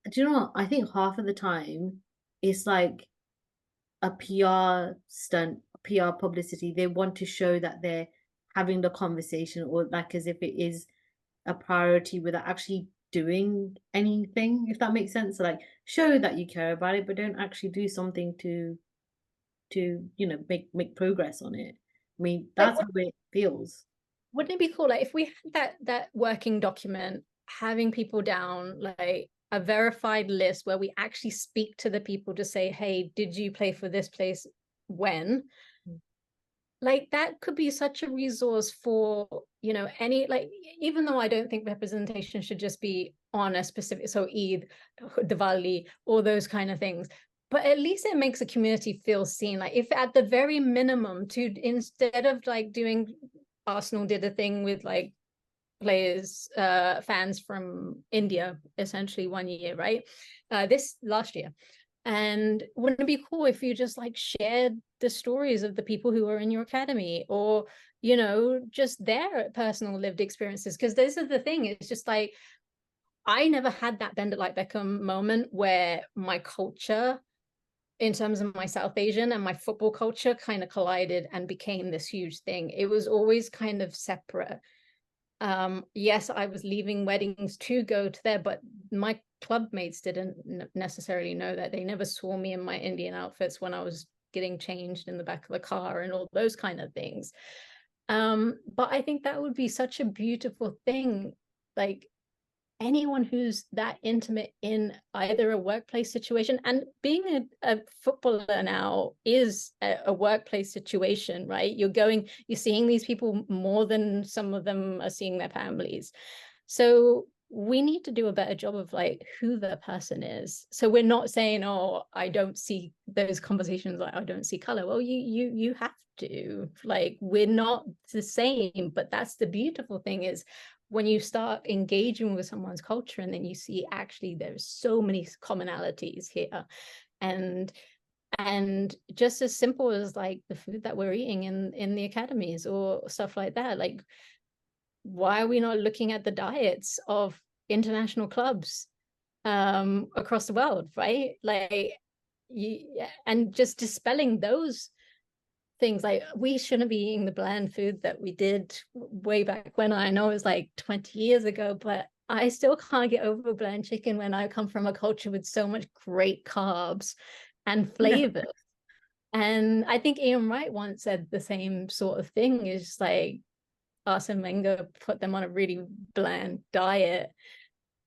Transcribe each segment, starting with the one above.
do you know what? I think half of the time it's like a PR stunt, PR publicity. They want to show that they're having the conversation, or like as if it is a priority without actually doing anything, if that makes sense. So like show that you care about it, but don't actually do something to make progress on it. I mean, Like, that's how it feels. wouldn't it be cool, like, if we had that working document, having people down, like a verified list where we actually speak to the people to say, hey, did you play for this place when? Like, that could be such a resource for, any, like, even though I don't think representation should just be on a specific, so Eid, Diwali, all those kind of things, but at least it makes a community feel seen. Like, if at the very minimum, to instead of like doing, Arsenal did a thing with like players, fans from India, essentially 1 year, right? This last year. And wouldn't it be cool if you just like shared the stories of the people who are in your academy, or, just their personal lived experiences? Because this is the thing, it's just like, I never had that Bend It Like Beckham moment where my culture, in terms of my South Asian and my football culture, kind of collided and became this huge thing. It was always kind of separate. Yes, I was leaving weddings to go to there, but my club mates didn't necessarily know that. They never saw me in my Indian outfits when I was getting changed in the back of the car and all those kind of things. But I think that would be such a beautiful thing. Like, anyone who's that intimate in either a workplace situation, and being a footballer now is a workplace situation, right? You're seeing these people more than some of them are seeing their families. So we need to do a better job of like who the person is, so we're not saying, oh, I don't see those conversations, like, I don't see color. Well, you have to, like, we're not the same. But that's the beautiful thing, is when you start engaging with someone's culture, and then you see actually there's so many commonalities here. and and just as simple as like the food that we're eating in the academies or stuff like that. Like, why are we not looking at the diets of international clubs across the world, right? Like, and just dispelling those things. Like, we shouldn't be eating the bland food that we did way back when. I know it was like 20 years ago, but I still can't get over bland chicken when I come from a culture with so much great carbs and Yeah. flavors. And I think Ian Wright once said the same sort of thing, is like, Arsene Wenger put them on a really bland diet.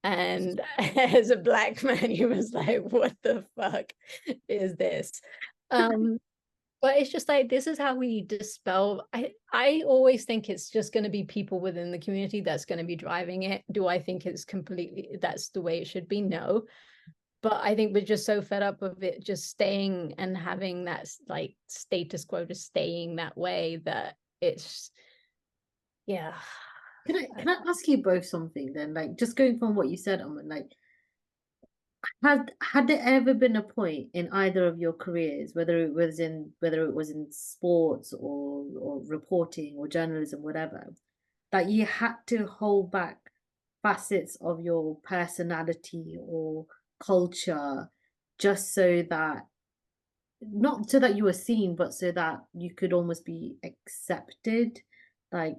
And as a black man, he was like, what the fuck is this? Um, but it's just like, this is how we dispel. I always think it's just going to be people within the community that's going to be driving it. Do I think it's completely, that's the way it should be? No. But I think we're just so fed up of it just staying and having that like status quo, just staying that way, that it's, yeah. Can I ask you both something then? Like just going from what you said, Aman, like had there ever been a point in either of your careers, whether it was in sports or reporting or journalism, whatever, that you had to hold back facets of your personality or culture just so that not so that you were seen, but so that you could almost be accepted, like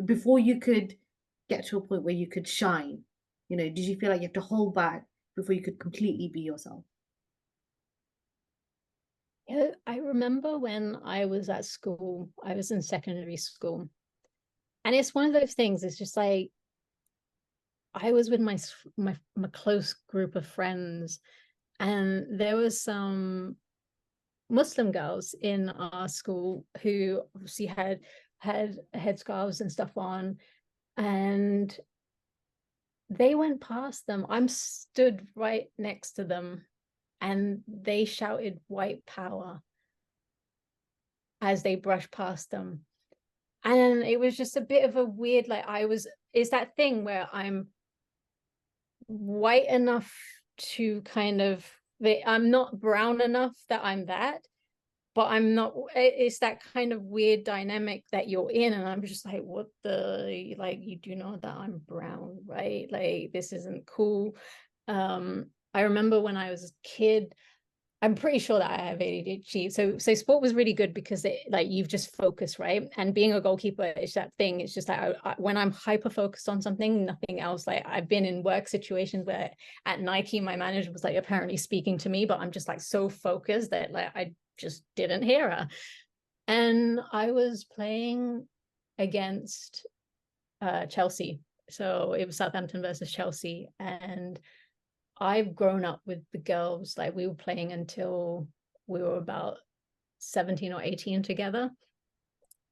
before you could get to a point where you could shine, did you feel like you have to hold back before you could completely be yourself? Yeah, I remember when I was at school, I was in secondary school, and it's one of those things. It's just like, I was with my close group of friends, and there was some Muslim girls in our school who obviously had headscarves and stuff on, and they went past them. I'm stood right next to them, and they shouted white power as they brushed past them. And it was just a bit of a weird, like, it's that thing where I'm white enough to kind of, I'm not brown enough that I'm that, but I'm not, it's that kind of weird dynamic that you're in. And I'm just like, what the, like, you do know that I'm brown, right? Like, this isn't cool. I remember when I was a kid, I'm pretty sure that I have ADHD. So sport was really good because it, like, you've just focused, right? And being a goalkeeper is that thing. It's just like when I'm hyper focused on something, nothing else. Like, I've been in work situations where at Nike, my manager was like apparently speaking to me, but I'm just like so focused that like I just didn't hear her. And I was playing against Chelsea. So it was Southampton versus Chelsea. And I've grown up with the girls, like we were playing until we were about 17 or 18 together.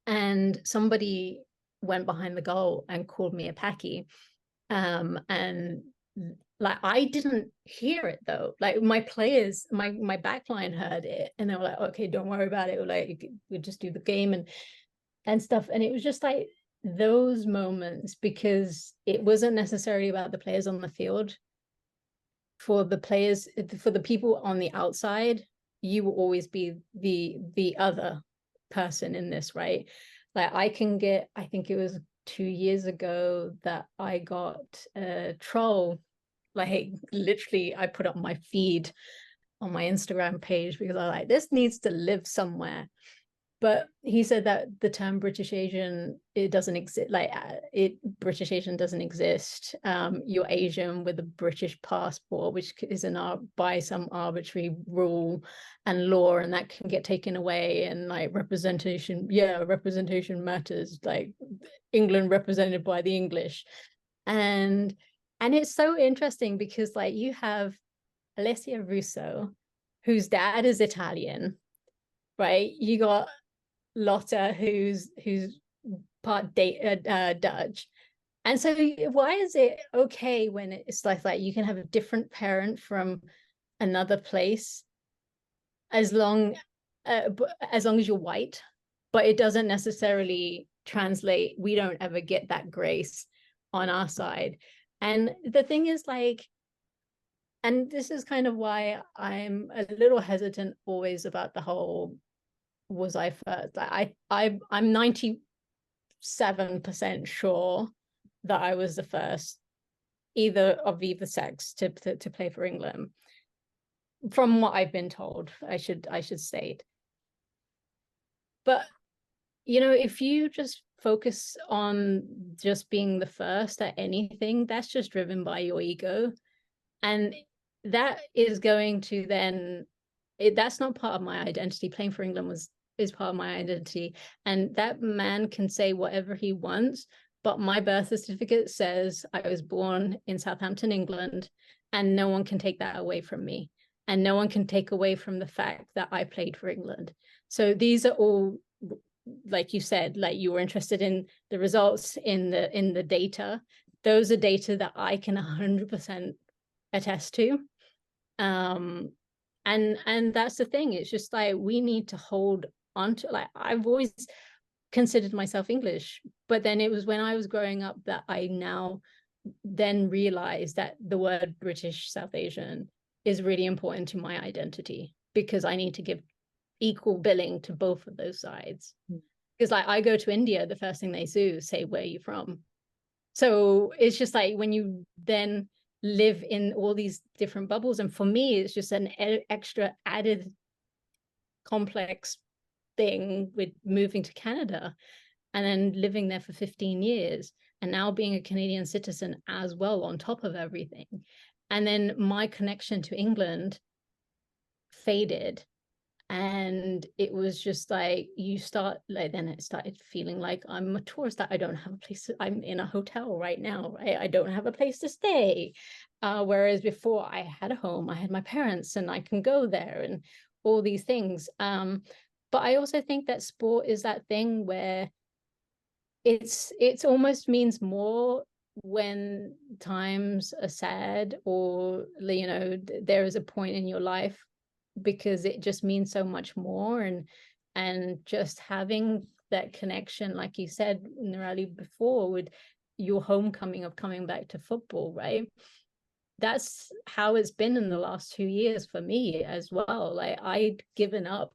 And somebody went behind the goal and called me a packy. And like, I didn't hear it though. Like, my players, my backline heard it, and they were like, okay, don't worry about it. Like, we just do the game and stuff. And it was just like those moments, because it wasn't necessarily about the players on the field. For the players, for the people on the outside, you will always be the other person in this, right? Like, I think it was 2 years ago that I got a troll. Like, literally, I put up my feed on my Instagram page because I was like, this needs to live somewhere. But he said that the term British Asian, it doesn't exist. Like, British Asian doesn't exist. You're Asian with a British passport, which is by some arbitrary rule and law, and that can get taken away. And like, representation matters. Like, England represented by the English, and it's so interesting because like, you have Alessia Russo, whose dad is Italian, right? You got Lotta, who's part Dutch. And so why is it okay when it's like you can have a different parent from another place, as long as you're white, but it doesn't necessarily translate. We don't ever get that grace on our side. And the thing is, like, and this is kind of why I'm a little hesitant always about the whole, was I first? I'm 97% sure that I was the first, either of either sex, to play for England. From what I've been told, I should state. But if you just focus on just being the first at anything, that's just driven by your ego, and that is going to then, that's not part of my identity. Playing for England is part of my identity, and that man can say whatever he wants, but my birth certificate says I was born in Southampton, England, and no one can take that away from me, and no one can take away from the fact that I played for England. So these are all, like you said, like, you were interested in the results, in the data. Those are data that I can 100% attest to. And that's the thing. It's just like, we need to hold on to, like, I've always considered myself English, but then it was when I was growing up that I now then realized that the word British South Asian is really important to my identity, because I need to give equal billing to both of those sides. Because like, I go to India, the first thing they do is say, where are you from? So it's just like, when you then live in all these different bubbles, and for me, it's just an extra added complex thing with moving to Canada and then living there for 15 years, and now being a Canadian citizen as well on top of everything. And then my connection to England faded, and it was just like, then it started feeling like I'm a tourist, that I don't have a place I'm in a hotel right now, right? I don't have a place to stay, whereas before I had a home, I had my parents, and I can go there, and all these things. But I also think that sport is that thing where it's almost means more when times are sad, or there is a point in your life, because it just means so much more. And just having that connection, like you said, Nirali, before, with your homecoming of coming back to football, right? That's how it's been in the last 2 years for me as well. Like, I'd given up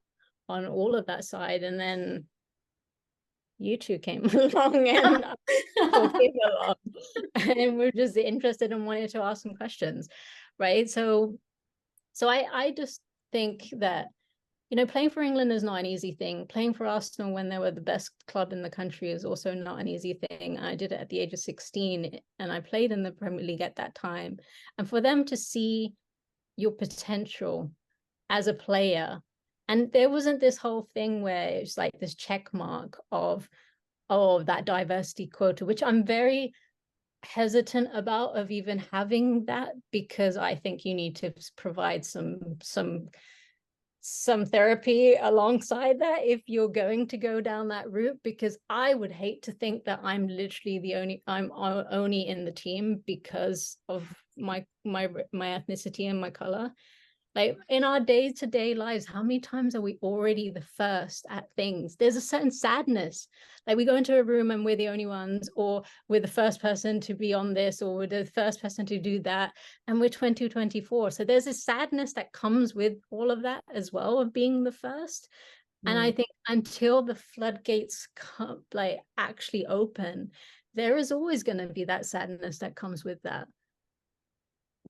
on all of that side, and then you two came along and we're just interested and wanted to ask some questions. right? So I just think that, you know, playing for England is not an easy thing. Playing for Arsenal when they were the best club in the country is also not an easy thing. I did it at the age of 16 and I played in the Premier League at that time. And for them to see your potential as a player, and there wasn't this whole thing where it's like this check mark of, oh, that diversity quota, which I'm very hesitant about of even having that, because I think you need to provide some therapy alongside that if you're going to go down that route, because I would hate to think that I'm literally I'm only in the team because of my ethnicity and my color. Like in our day-to-day lives, how many times are we already the first at things? There's a certain sadness. Like we go into a room and we're the only ones, or we're the first person to be on this, or we're the first person to do that, and we're 2024. So there's a sadness that comes with all of that as well, of being the first. And I think until the floodgates come, like actually open, there is always going to be that sadness that comes with that.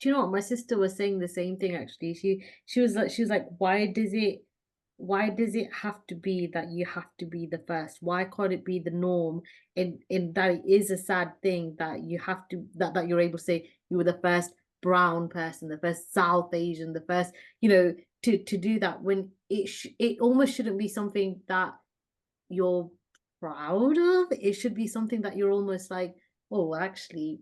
Do you know what? My sister was saying the same thing actually. She was like, why does it have to be that you have to be the first? Why can't it be the norm? In that it is a sad thing that you have to that you're able to say you were the first brown person, the first South Asian, the first, to do that, when it almost shouldn't be something that you're proud of. It should be something that you're almost like, oh, actually,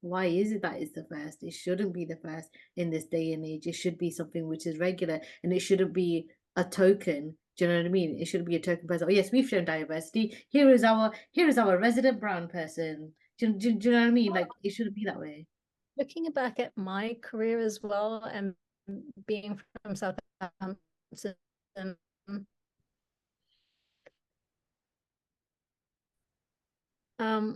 why is it that it's the first? It shouldn't be the first in this day and age. It should be something which is regular, and it shouldn't be a token. Do you know what I mean? It shouldn't be a token person. Oh yes, we've shown diversity. Here is our resident brown person. Do you know what I mean? Like it shouldn't be that way. Looking back at my career as well, and being from Southampton,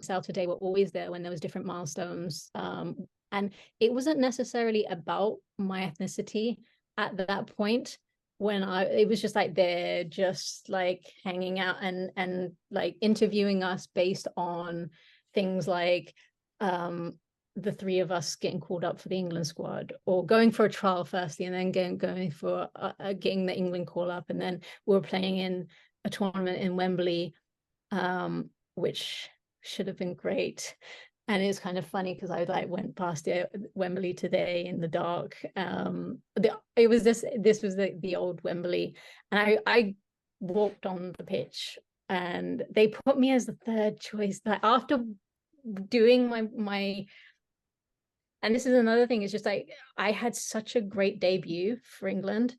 South today were always there when there was different milestones, and it wasn't necessarily about my ethnicity at that point. It was just like they're just like hanging out and like interviewing us based on things like the three of us getting called up for the England squad, or going for a trial firstly, and then going for getting the England call up, and then we were playing in a tournament in Wembley, which should have been great. And it's kind of funny because I like went past Wembley today in the dark. It was this was the old Wembley, and I walked on the pitch, and they put me as the third choice. Like after doing my and this is another thing, it's just like I had such a great debut for England.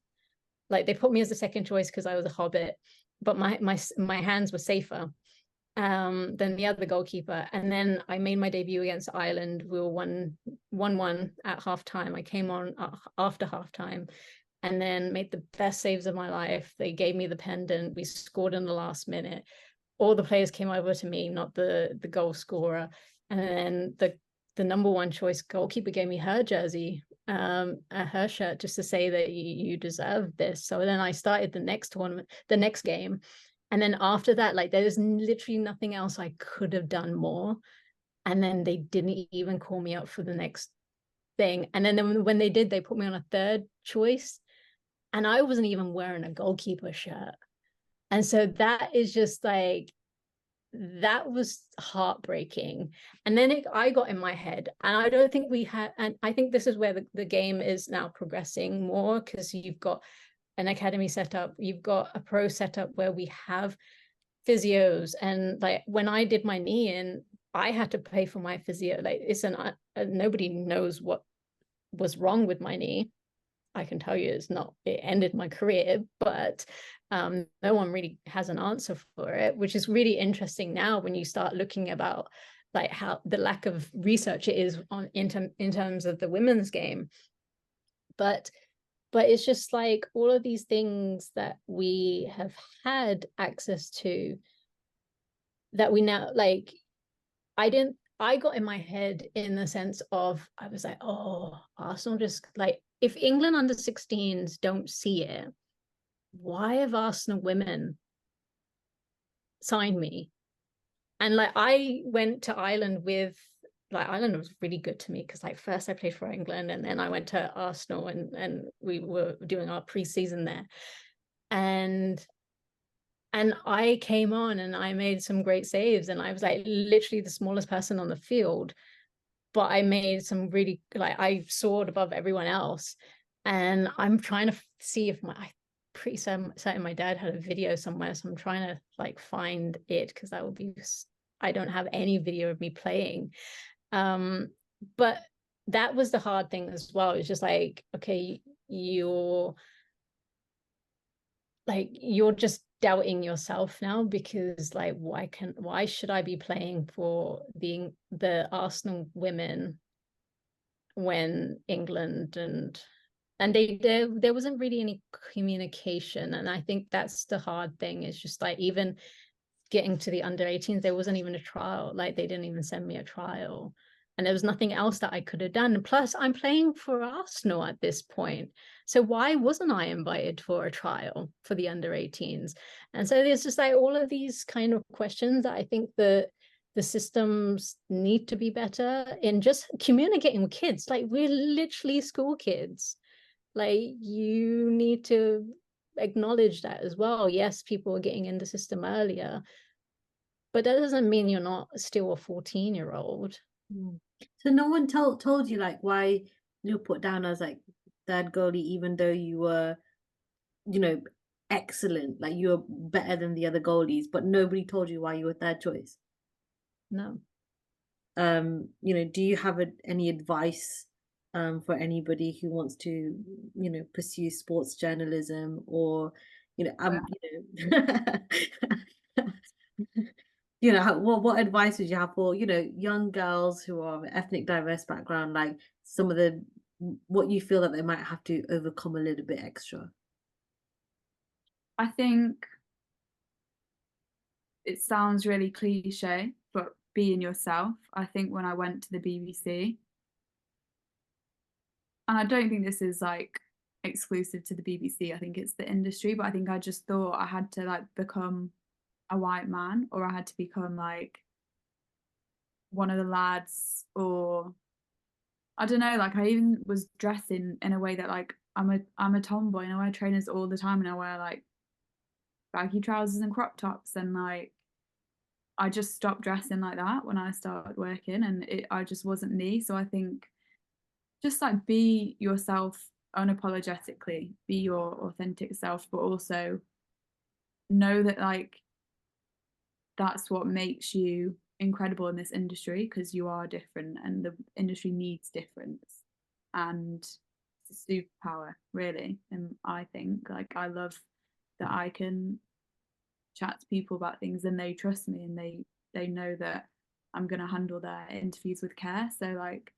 Like they put me as the second choice because I was a hobbit, but my hands were safer than the other goalkeeper. And then I made my debut against Ireland. We were 1-1 at halftime. I came on after halftime and then made the best saves of my life. They gave me the pendant. We scored in the last minute. All the players came over to me, not the goal scorer. And then the number one choice goalkeeper gave me her jersey, her shirt, just to say that you deserve this. So then I started the next tournament, the next game. And then after that, like there's literally nothing else I could have done more. And then they didn't even call me up for the next thing. And then when they did, they put me on a third choice. And I wasn't even wearing a goalkeeper shirt. And so that is just like, that was heartbreaking. And then I got in my head, and I don't think we had, and I think this is where the game is now progressing more, because you've got an academy set up, you've got a pro setup where we have physios. And like when I did my knee in, I had to pay for my physio. Like nobody knows what was wrong with my knee. I can tell you it ended my career, but no one really has an answer for it, which is really interesting now when you start looking about like how the lack of research it is in terms of the women's game. But it's just like all of these things that we have had access to that we now like, I got in my head in the sense of, I was like, oh, Arsenal just like, if England under 16s don't see it, why have Arsenal women signed me? And like I went to Ireland with like Ireland was really good to me, because like first I played for England, and then I went to Arsenal, and we were doing our pre-season there, and I came on and I made some great saves, and I was like literally the smallest person on the field, but I made some really, like, I soared above everyone else. And I'm trying to see if I'm pretty certain my dad had a video somewhere, so I'm trying to like find it, because that would be, I don't have any video of me playing. But that was the hard thing as well. It's just like, okay, you're just doubting yourself now, because like, why should I be playing for the Arsenal women when England and there wasn't really any communication. And I think that's the hard thing, is just like, even getting to the under 18s, there wasn't even a trial. Like, they didn't even send me a trial, and there was nothing else that I could have done. And plus, I'm playing for Arsenal at this point, so why wasn't I invited for a trial for the under 18s? And so there's just like all of these kind of questions that I think the systems need to be better in just communicating with kids. Like, we're literally school kids. Like, you need to acknowledge that as well. Yes, people are getting in the system earlier, but that doesn't mean you're not still a 14-year-old. So no one told you like why you were put down as like third goalie, even though you were, you know, excellent, like you were better than the other goalies, but nobody told you why you were third choice. No. You know, do you have any advice for anybody who wants to, you know, pursue sports journalism, or, you know, you know, you know, what advice would you have for, you know, young girls who are of ethnic diverse background, like some of the what you feel that they might have to overcome a little bit extra? I think it sounds really cliche, but being yourself. I think when I went to the BBC, and I don't think this is like exclusive to the BBC, I think it's the industry, but I think I just thought I had to like become a white man, or I had to become like one of the lads, or I don't know, like I even was dressing in a way that like I'm a tomboy, and I wear trainers all the time, and I wear like baggy trousers and crop tops, and like I just stopped dressing like that when I started working, and I just wasn't me. So I think just like be yourself unapologetically, be your authentic self, but also know that like that's what makes you incredible in this industry, because you are different and the industry needs difference, and it's a superpower really. And I think like I love that I can chat to people about things and they trust me, and they know that I'm going to handle their interviews with care. So like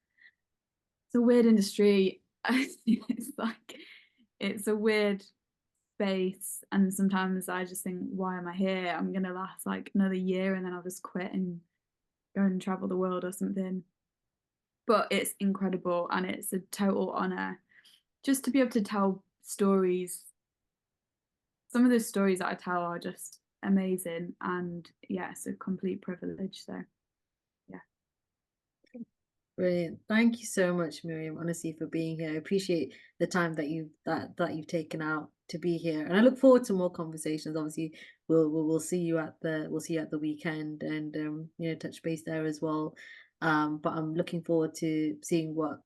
it's a weird industry. It's like it's a weird space, and sometimes I just think, why am I here? I'm gonna last like another year and then I'll just quit and go and travel the world or something. But it's incredible, and it's a total honor just to be able to tell stories. Some of the stories that I tell are just amazing, and yeah, it's a complete privilege. So yeah. Brilliant. Thank you so much, Miriam, honestly, for being here. I appreciate the time that you've taken out to be here. And I look forward to more conversations. Obviously, we'll see you at the weekend, and you know, touch base there as well. But I'm looking forward to seeing what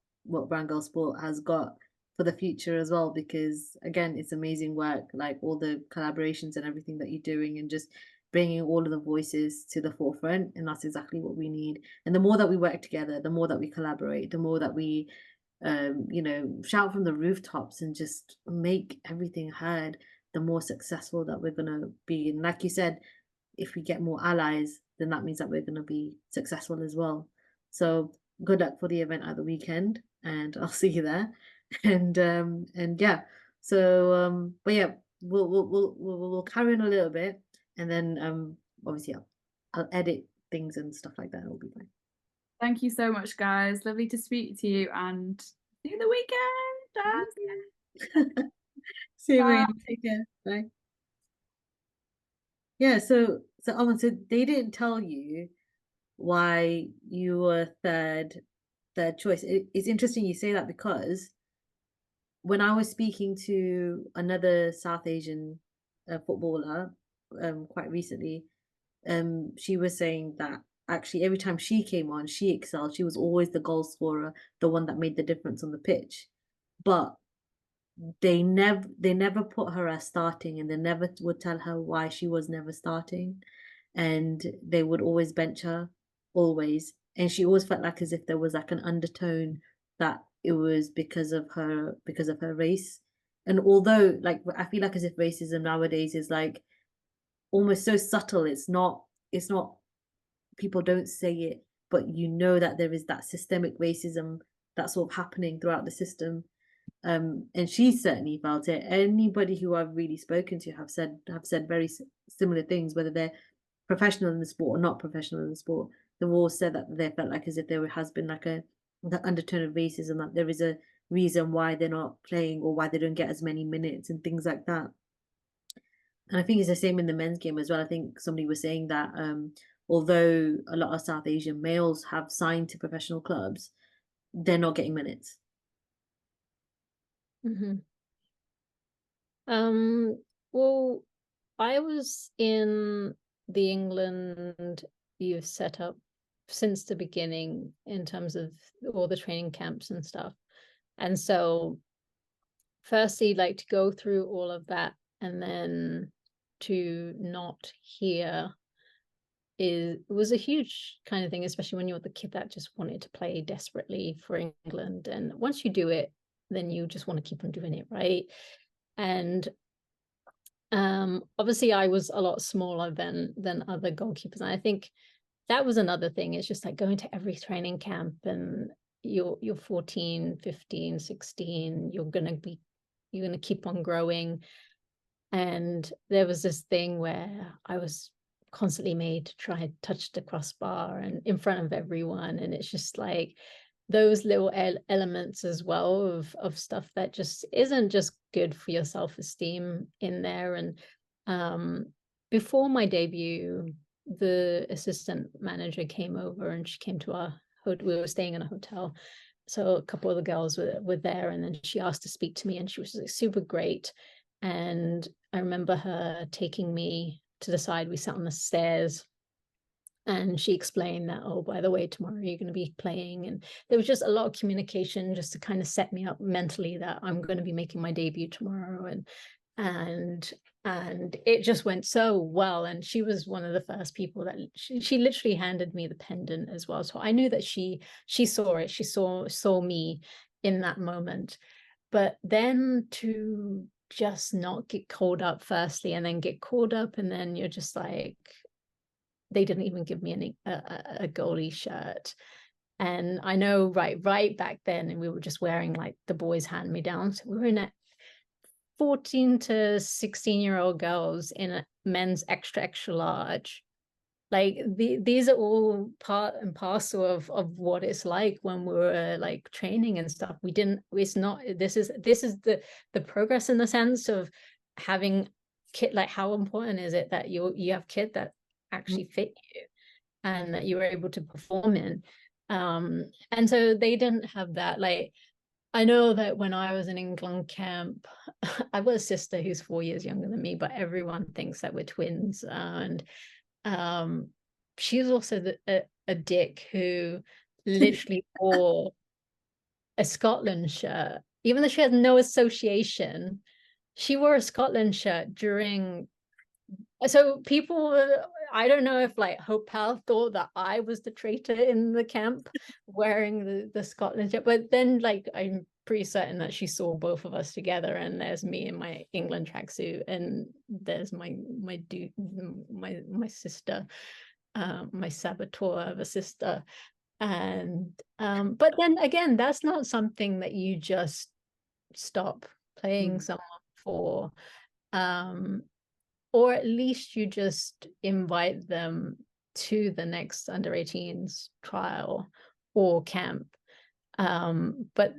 Brown Girl Sport has got for the future as well, because again, it's amazing work, like all the collaborations and everything that you're doing, and just bringing all of the voices to the forefront. And that's exactly what we need. And the more that we work together, the more that we collaborate, the more that we, you know, shout from the rooftops and just make everything heard, the more successful that we're going to be. And like you said, if we get more allies, then that means that we're going to be successful as well. So good luck for the event at the weekend, and I'll see you there. And yeah, so but yeah, we'll carry on a little bit, and then obviously I'll edit things and stuff like that. It'll be fine. Thank you so much, guys. Lovely to speak to you, and see you the weekend. See you, Bye. Maria. Take care. Bye. Yeah, so Aman, so they didn't tell you why you were third choice. It's interesting you say that, because when I was speaking to another South Asian footballer quite recently, she was saying that actually every time she came on, she excelled. She was always the goal scorer, the one that made the difference on the pitch. But they never put her as starting, and they never would tell her why she was never starting, and they would always bench her, always. And she always felt like as if there was like an undertone that it was because of her race. And although, like, I feel like as if racism nowadays is like almost so subtle, it's not people don't say it, but you know that there is that systemic racism that's sort of happening throughout the system. And she certainly felt it. Anybody who I've really spoken to have said very similar things, whether they're professional in the sport or not professional in the sport. They've all said that they felt like as if there has been like the undertone of racism, that there is a reason why they're not playing or why they don't get as many minutes and things like that. And I think it's the same in the men's game as well. I think somebody was saying that although a lot of South Asian males have signed to professional clubs, they're not getting minutes. Well, I was in the England youth setup since the beginning in terms of all the training camps and stuff. And so firstly, like, to go through all of that and then to not hear was a huge kind of thing, especially when you're the kid that just wanted to play desperately for England. And once you do it, then you just want to keep on doing it, right? And obviously I was a lot smaller than other goalkeepers. And I think that was another thing. It's just like going to every training camp and you're 14, 15, 16, you're going to keep on growing. And there was this thing where I was constantly made to try and touch the crossbar and in front of everyone. And it's just like those little elements as well of stuff that just isn't just good for your self-esteem in there. And before my debut, the assistant manager came over and she came to our hotel. We were staying in a hotel, so a couple of the girls were there, and then she asked to speak to me, and she was like super great. And I remember her taking me to the side. We sat on the stairs and she explained that, oh, by the way, tomorrow you're going to be playing. And there was just a lot of communication just to kind of set me up mentally that I'm going to be making my debut tomorrow. And it just went so well. And she was one of the first people that she literally handed me the pendant as well. So I knew that she saw it. She saw me in that moment. But then to just not get called up firstly, and then get called up, and then you're just like, they didn't even give me a goalie shirt. And I know right back then, and we were just wearing like the boys hand me down. So we were in a 14 to 16-year-old girls in a men's extra large. Like these are all part and parcel of what it's like when we were like training and stuff. This is the progress in the sense of having kit. Like, how important is it that you have kit that actually fit you and that you were able to perform in? And so they didn't have that. Like, I know that when I was in England camp, I've got a sister who's 4 years younger than me, but everyone thinks that we're twins. And she was also a dick who literally wore a Scotland shirt, even though she had no association. She wore a Scotland shirt during. So people, I don't know if like Hope Pal thought that I was the traitor in the camp wearing the Scotland shirt, but then like I'm pretty certain that she saw both of us together, and there's me in my England tracksuit, and there's my sister, my saboteur of a sister. And but then again, that's not something that you just stop playing someone for. Or at least you just invite them to the next under-18s trial or camp. But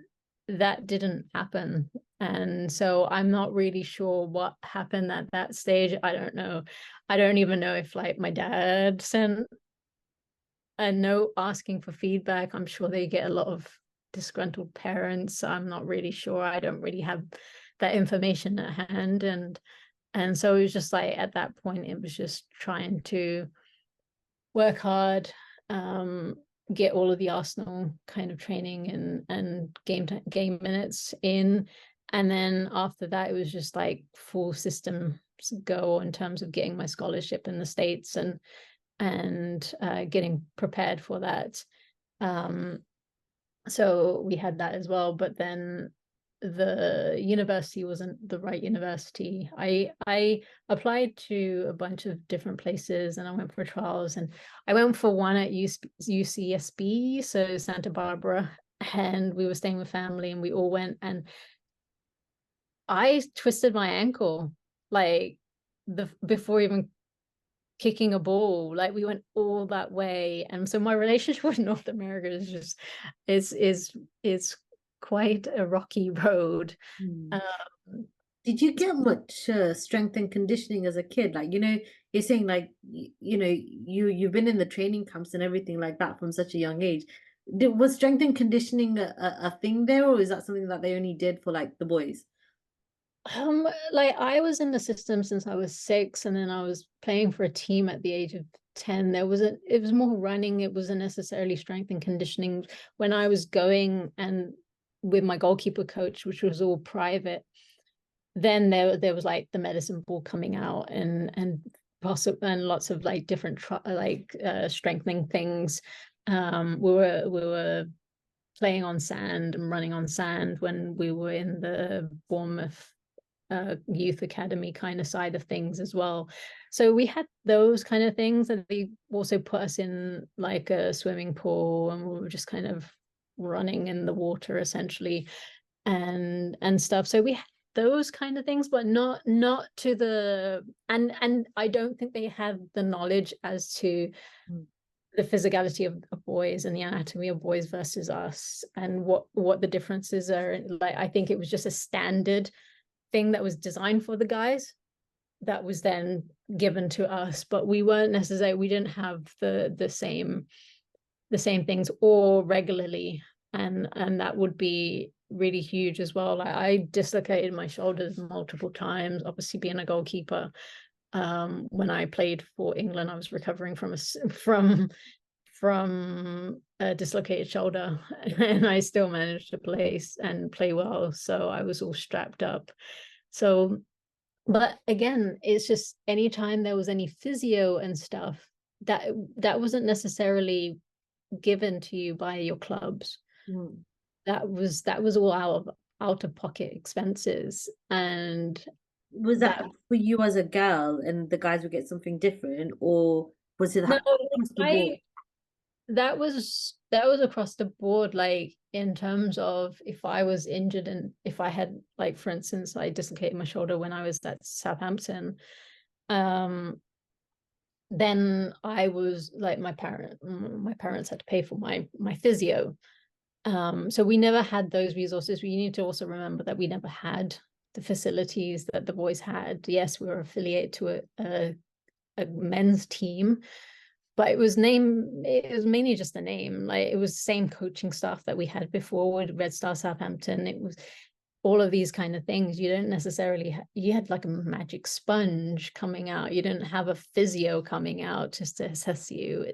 that didn't happen. And so I'm not really sure what happened at that stage. I don't know. I don't even know if like my dad sent a note asking for feedback. I'm sure they get a lot of disgruntled parents. I'm not really sure. I don't really have that information at hand. And so it was just like, at that point, it was just trying to work hard, get all of the Arsenal kind of training and game minutes in. And then after that, it was just like full system go in terms of getting my scholarship in the States and getting prepared for that. So we had that as well, but then the university wasn't the right university. I applied to a bunch of different places and I went for trials, and I went for one at UCSB, so Santa Barbara, and we were staying with family and we all went, and I twisted my ankle like before even kicking a ball. Like, we went all that way, and so my relationship with North America is just is quite a rocky road. Did you get much strength and conditioning as a kid? Like, you're saying like you've been in the training camps and everything like that from such a young age. Was strength and conditioning a thing there, or is that something that they only did for like the boys? Like, I was in the system since I was 6, and then I was playing for a team at the age of 10. It was more running. It wasn't necessarily strength and conditioning. When I was going and with my goalkeeper coach, which was all private, then there was like the medicine ball coming out and lots of like different strengthening things. We were playing on sand and running on sand when we were in the Bournemouth youth academy kind of side of things as well. So we had those kind of things, and they also put us in like a swimming pool, and we were just kind of running in the water essentially and stuff. So we had those kind of things, but not to the and I don't think they had the knowledge as to the physicality of boys and the anatomy of boys versus us, and what the differences are. Like, I think it was just a standard thing that was designed for the guys that was then given to us, but we didn't have the same things or regularly, and that would be really huge as well. Like, I dislocated my shoulders multiple times, obviously being a goalkeeper. When I played for England, I was recovering from a dislocated shoulder, and I still managed to play well. So I was all strapped up. So, but again, it's just anytime there was any physio and stuff, that wasn't necessarily given to you by your clubs. That was all out of pocket expenses. And Was that for you as a girl and the guys would get something different, or was it no, across the board? that was across the board. Like, in terms of if I was injured, and if I had, like, for instance, I dislocated my shoulder when I was at Southampton, then I was like, my parents had to pay for my physio. So we never had those resources. We need to also remember that we never had the facilities that the boys had. Yes, we were affiliated to a men's team, but it was mainly just a name. Like, it was the same coaching staff that we had before with Red Star Southampton. It was all of these kind of things. You don't necessarily you had like a magic sponge coming out. You didn't have a physio coming out just to assess you.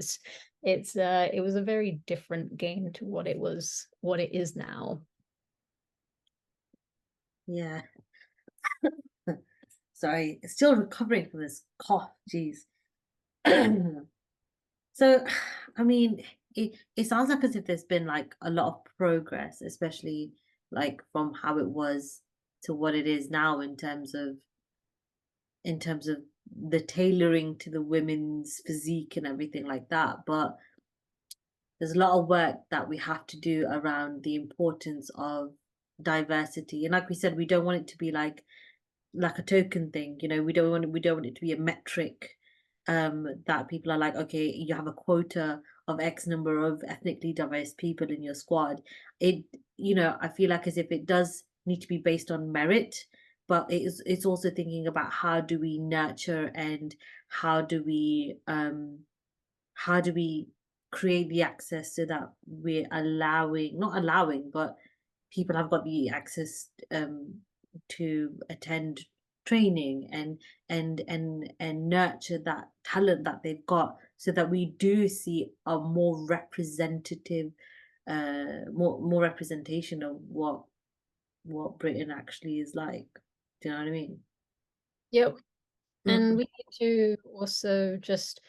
It was a very different game to what it is now. Yeah. Sorry, still recovering from this cough. Jeez. So, I mean, it sounds like as if there's been like a lot of progress, especially like from how it was to what it is now in terms of the tailoring to the women's physique and everything like that. But there's a lot of work that we have to do around the importance of diversity. And like we said, we don't want it to be like a token thing, we don't want it to be a metric that people are like, okay, you have a quota of X number of ethnically diverse people in your squad. I feel like as if it does need to be based on merit, but it's also thinking about how do we nurture and how do we create the access so that we're allowing, not allowing, but people have got the access to attend training and nurture that talent that they've got, so that we do see a more representative, more representation of what Britain actually is like. Do you know what I mean? Yep. And Mm. we need to also just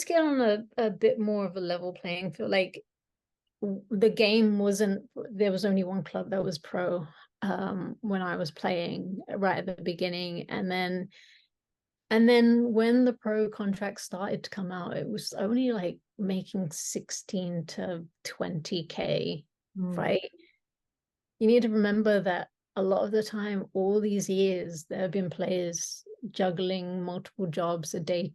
get on a bit more of a level playing field. Like, the game wasn't, there was only one club that was pro when I was playing right at the beginning, and then when the pro contract started to come out, it was only like making 16 to 20K, right? You need to remember that a lot of the time, all these years, there have been players juggling multiple jobs, a day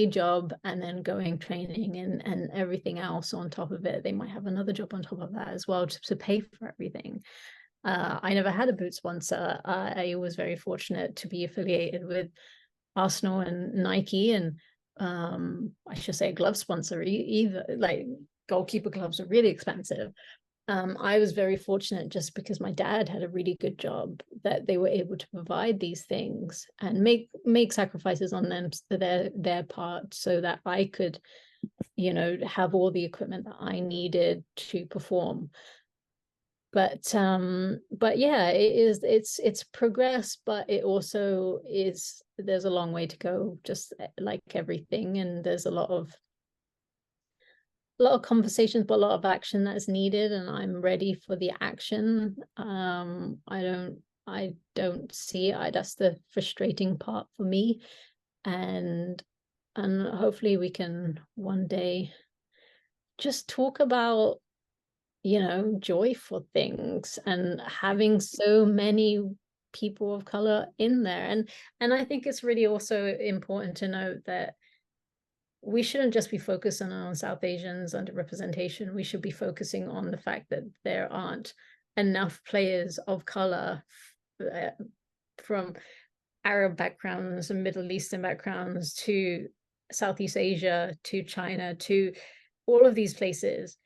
job, and then going training and everything else on top of it. They might have another job on top of that as well to pay for everything. I never had a boot sponsor. I was very fortunate to be affiliated with Arsenal and Nike, and I should say a glove sponsor either. Like, goalkeeper gloves are really expensive. I was very fortunate just because my dad had a really good job that they were able to provide these things and make sacrifices on them, their part, so that I could, you know, have all the equipment that I needed to perform. But yeah, it's progress, but it also is, there's a long way to go, just like everything, and there's a lot of conversations, but a lot of action that's needed, and I'm ready for the action. I don't see it. That's the frustrating part for me, and hopefully we can one day just talk about, you know, joyful things and having so many people of color in there. And I think it's really also important to note that we shouldn't just be focusing on South Asians underrepresentation. We should be focusing on the fact that there aren't enough players of color from Arab backgrounds and Middle Eastern backgrounds to Southeast Asia to China to all of these places.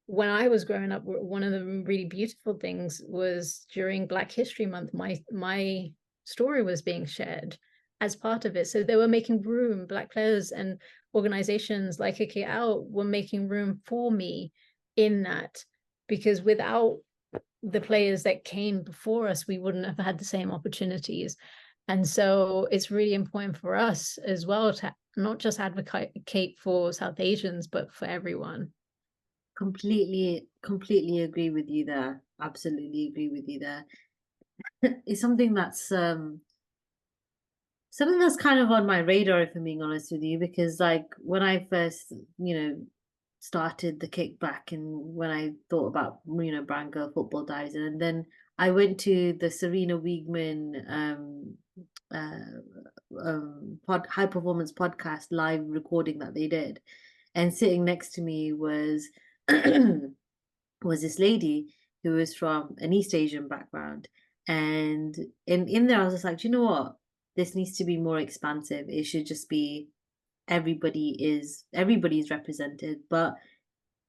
When I was growing up, one of the really beautiful things was during Black History Month, my story was being shared as part of it. So they were making room, Black players and organizations like Kick It Out were making room for me in that, because without the players that came before us, we wouldn't have had the same opportunities. And so it's really important for us as well to not just advocate for South Asians, but for everyone. Completely agree with you there. Absolutely agree with you there. It's something that's kind of on my radar, if I'm being honest with you, because like when I first, started the kickback, and when I thought about, Brown Girl Football Diaries, and then I went to the Serena Wiegman high performance podcast live recording that they did, and sitting next to me was was this lady who was from an East Asian background, and in there I was just like, do you know what? This needs to be more expansive. It should just be everybody's represented, but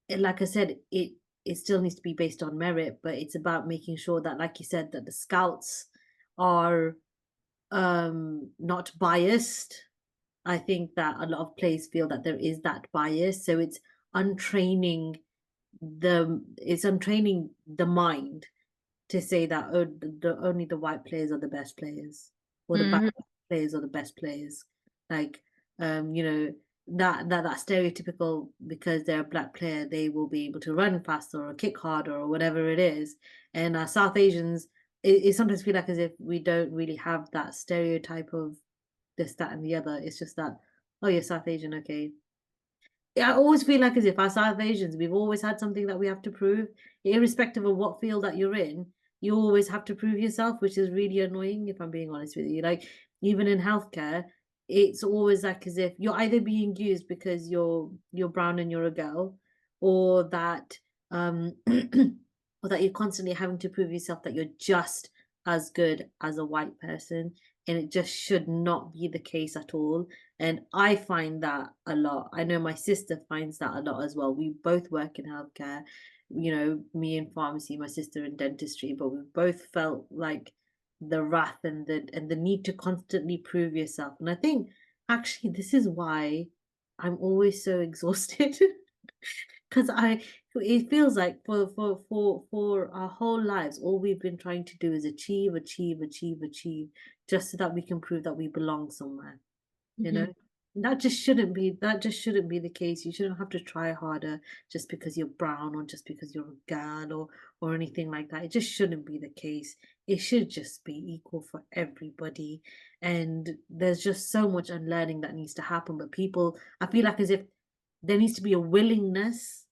like I said, it still needs to be based on merit, but it's about making sure that, like you said, that the scouts are not biased. I think that a lot of players feel that there is that bias, so it's untraining the mind to say that, oh, only the white players are the best players, or the black players are the best players. Like, that stereotypical, because they're a black player, they will be able to run faster or kick harder or whatever it is. And South Asians, it sometimes feel like as if we don't really have that stereotype of this, that, and the other. It's just that, oh, you're South Asian, okay. I always feel like as if our South Asians, we've always had something that we have to prove, irrespective of what field that you're in. You always have to prove yourself, which is really annoying, if I'm being honest with you. Like, even in healthcare, it's always like as if you're either being used because you're brown and you're a girl, or that or that you're constantly having to prove yourself that you're just as good as a white person. and it just should not be the case at all. And I find that a lot. I know my sister finds that a lot as well. We both work in healthcare, me in pharmacy, my sister in dentistry, but we both felt like the wrath and the need to constantly prove yourself. And I think actually this is why I'm always so exhausted. Because it feels like for our whole lives, all we've been trying to do is achieve, achieve, achieve, achieve, just so that we can prove that we belong somewhere. You know, that just shouldn't be the case. You shouldn't have to try harder just because you're brown or just because you're a girl or anything like that. It just shouldn't be the case. It should just be equal for everybody. And there's just so much unlearning that needs to happen. But people, I feel like as if there needs to be a willingness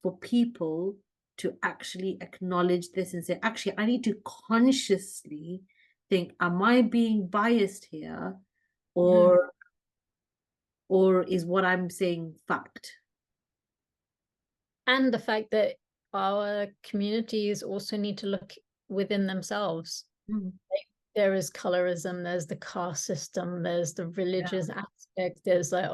for people to actually acknowledge this and say, actually, I need to consciously think, am I being biased here? Or is what I'm saying fact? And the fact that our communities also need to look within themselves. Mm. There is colorism, there's the caste system, there's the religious aspect, there's like,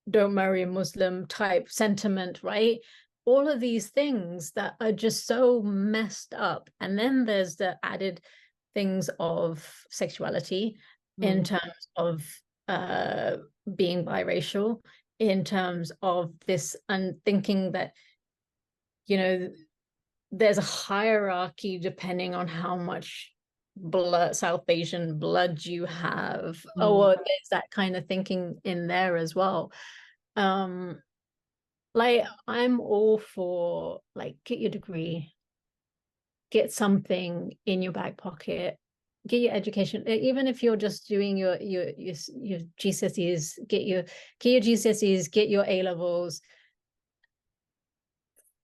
don't marry a Muslim type sentiment, right? All of these things that are just so messed up. And then there's the added things of sexuality in terms of being biracial, in terms of this unthinking that, there's a hierarchy depending on how much South Asian blood you have. There's that kind of thinking in there as well. Like, I'm all for, like, get your degree, get something in your back pocket, get your education. Even if you're just doing your GCSEs, get your GCSEs, get your A levels.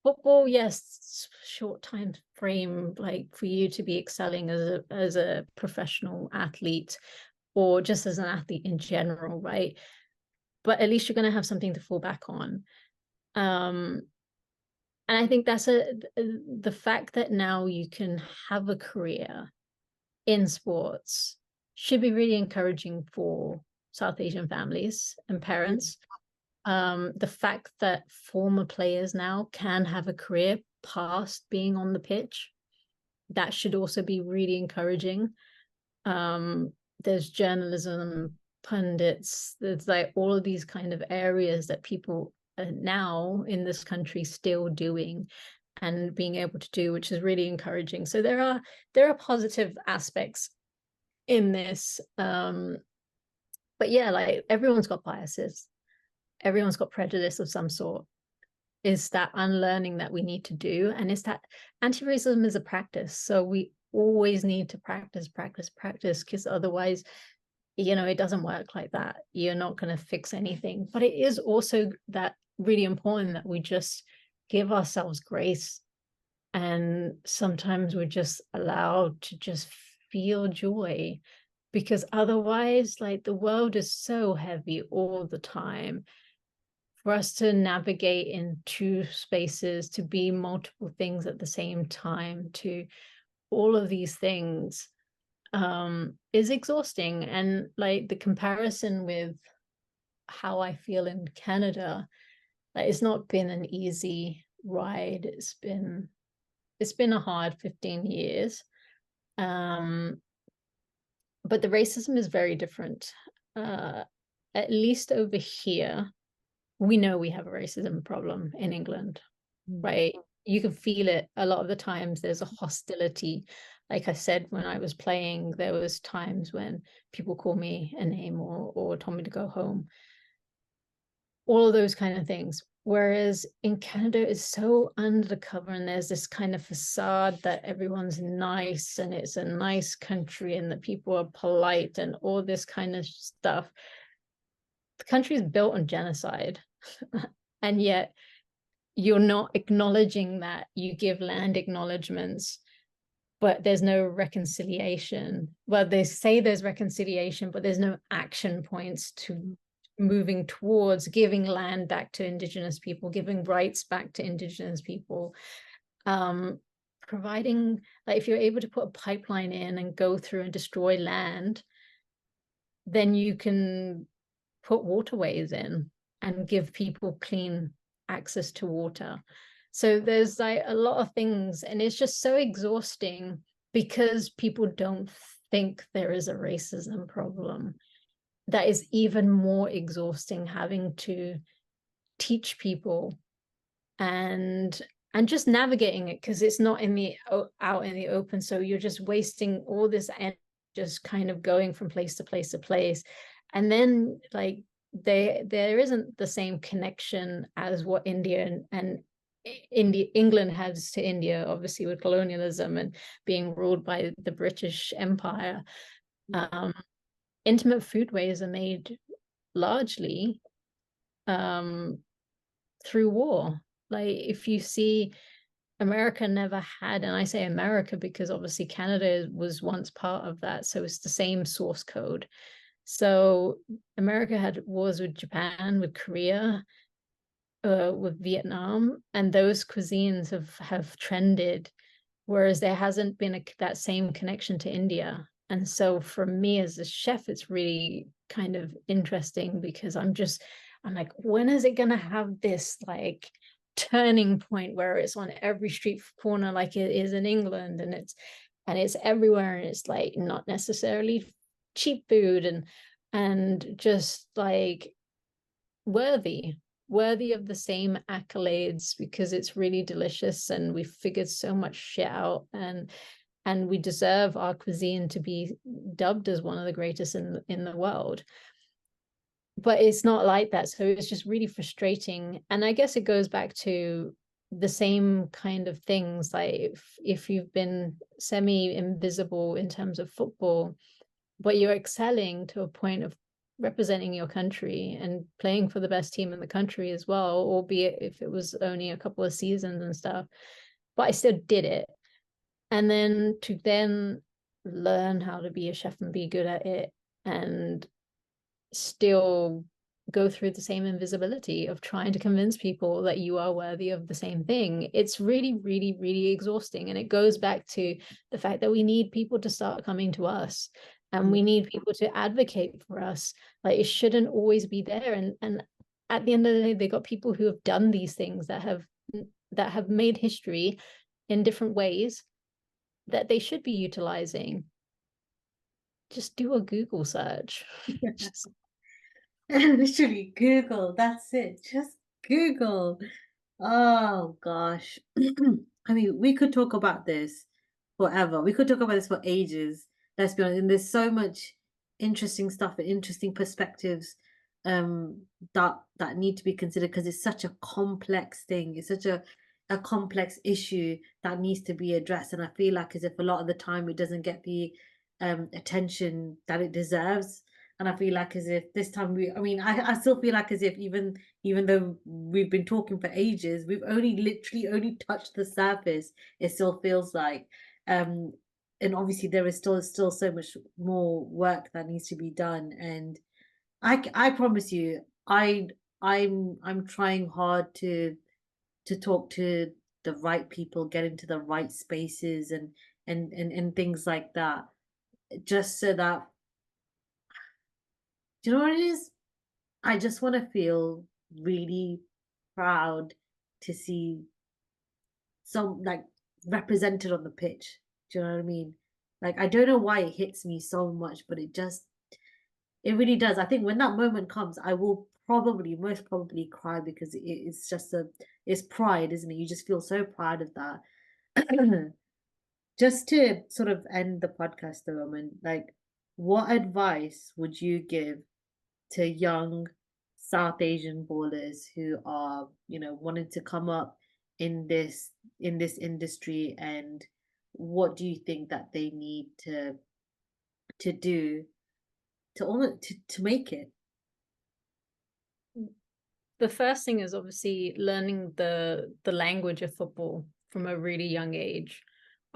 Football, yes, short time frame, like for you to be excelling as a professional athlete, or just as an athlete in general, right? But at least you're going to have something to fall back on. And I think that's the fact that now you can have a career in sports should be really encouraging for South Asian families and parents. The fact that former players now can have a career past being on the pitch, that should also be really encouraging. There's journalism, pundits, there's like all of these kind of areas that people are now in this country still doing and being able to do, which is really encouraging. So there are positive aspects in this. But yeah, like everyone's got biases. Everyone's got prejudice of some sort. Is that unlearning that we need to do. And is that anti-racism is a practice. So we always need to practice, because otherwise, it doesn't work like that. You're not going to fix anything. But it is also that really important that we just give ourselves grace. And sometimes we're just allowed to just feel joy, because otherwise, like, the world is so heavy all the time. For us to navigate in two spaces, to be multiple things at the same time, to all of these things, is exhausting. And like the comparison with how I feel in Canada, like, it's not been an easy ride. It's been a hard 15 years. But the racism is very different. At least over here, we know we have a racism problem in England, right? You can feel it a lot of the times. There's a hostility. Like I said, when I was playing, there was times when people call me a name or told me to go home. All of those kind of things. Whereas in Canada, it's so undercover, and there's this kind of facade that everyone's nice and it's a nice country and that people are polite and all this kind of stuff. The country is built on genocide, and yet you're not acknowledging that. You give land acknowledgements, but there's no reconciliation. Well, they say there's reconciliation, but there's no action points to moving towards giving land back to Indigenous people, giving rights back to Indigenous people, providing, like if you're able to put a pipeline in and go through and destroy land, then you can put waterways in and give people clean access to water. So there's like a lot of things, and it's just so exhausting because people don't think there is a racism problem. That is even more exhausting, having to teach people and just navigating it, because it's not out in the open. So you're just wasting all this energy just kind of going from place to place to place. And then like there isn't the same connection as what India and England has to India, obviously with colonialism and being ruled by the British Empire. Intimate foodways are made largely through war. Like if you see, America never had, and I say America because obviously Canada was once part of that, so it's the same source code. So America had wars with Japan, with Korea, with Vietnam, and those cuisines have trended, whereas there hasn't been that same connection to India. And so for me as a chef, it's really kind of interesting because I'm like, when is it gonna have this like turning point where it's on every street corner like it is in England, and it's everywhere, and it's like not necessarily cheap food and just like worthy of the same accolades, because it's really delicious and we've figured so much shit out, and we deserve our cuisine to be dubbed as one of the greatest in the world. But it's not like that, so it's just really frustrating. And I guess it goes back to the same kind of things, like if you've been semi-invisible in terms of football, but you're excelling to a point of representing your country and playing for the best team in the country as well, albeit if it was only a couple of seasons and stuff, but I still did it. And then to learn how to be a chef and be good at it, and still go through the same invisibility of trying to convince people that you are worthy of the same thing. It's really, really, really exhausting. And it goes back to the fact that we need people to start coming to us, and we need people to advocate for us. Like it shouldn't always be there. And at the end of the day, they got people who have done these things that have made history in different ways that they should be utilizing. Just do a Google search. Just Literally Google, that's it. Just Google. Oh gosh. I mean, we could talk about this forever. We could talk about this for ages. Let's be honest. And there's so much interesting stuff and interesting perspectives that need to be considered, because it's such a complex thing. It's such a complex issue that needs to be addressed. And I feel like as if a lot of the time it doesn't get the attention that it deserves. And I feel like as if this time I still feel like as if even though we've been talking for ages, we've literally only touched the surface. It still feels like, and obviously there is still so much more work that needs to be done. And I promise you, I'm trying hard to talk to the right people, get into the right spaces, and things like that, just so that, do you know what it is? I just want to feel really proud to see some like represented on the pitch. Do you know what I mean? Like, I don't know why it hits me so much, but it really does. I think when that moment comes, I will most probably cry, because it's just it's pride, isn't it? You just feel so proud of that. Just to sort of end the podcast though, Aman, like, what advice would you give to young South Asian ballers who are, wanting to come up in this industry, and what do you think that they need to do to make it? The first thing is obviously learning the language of football from a really young age.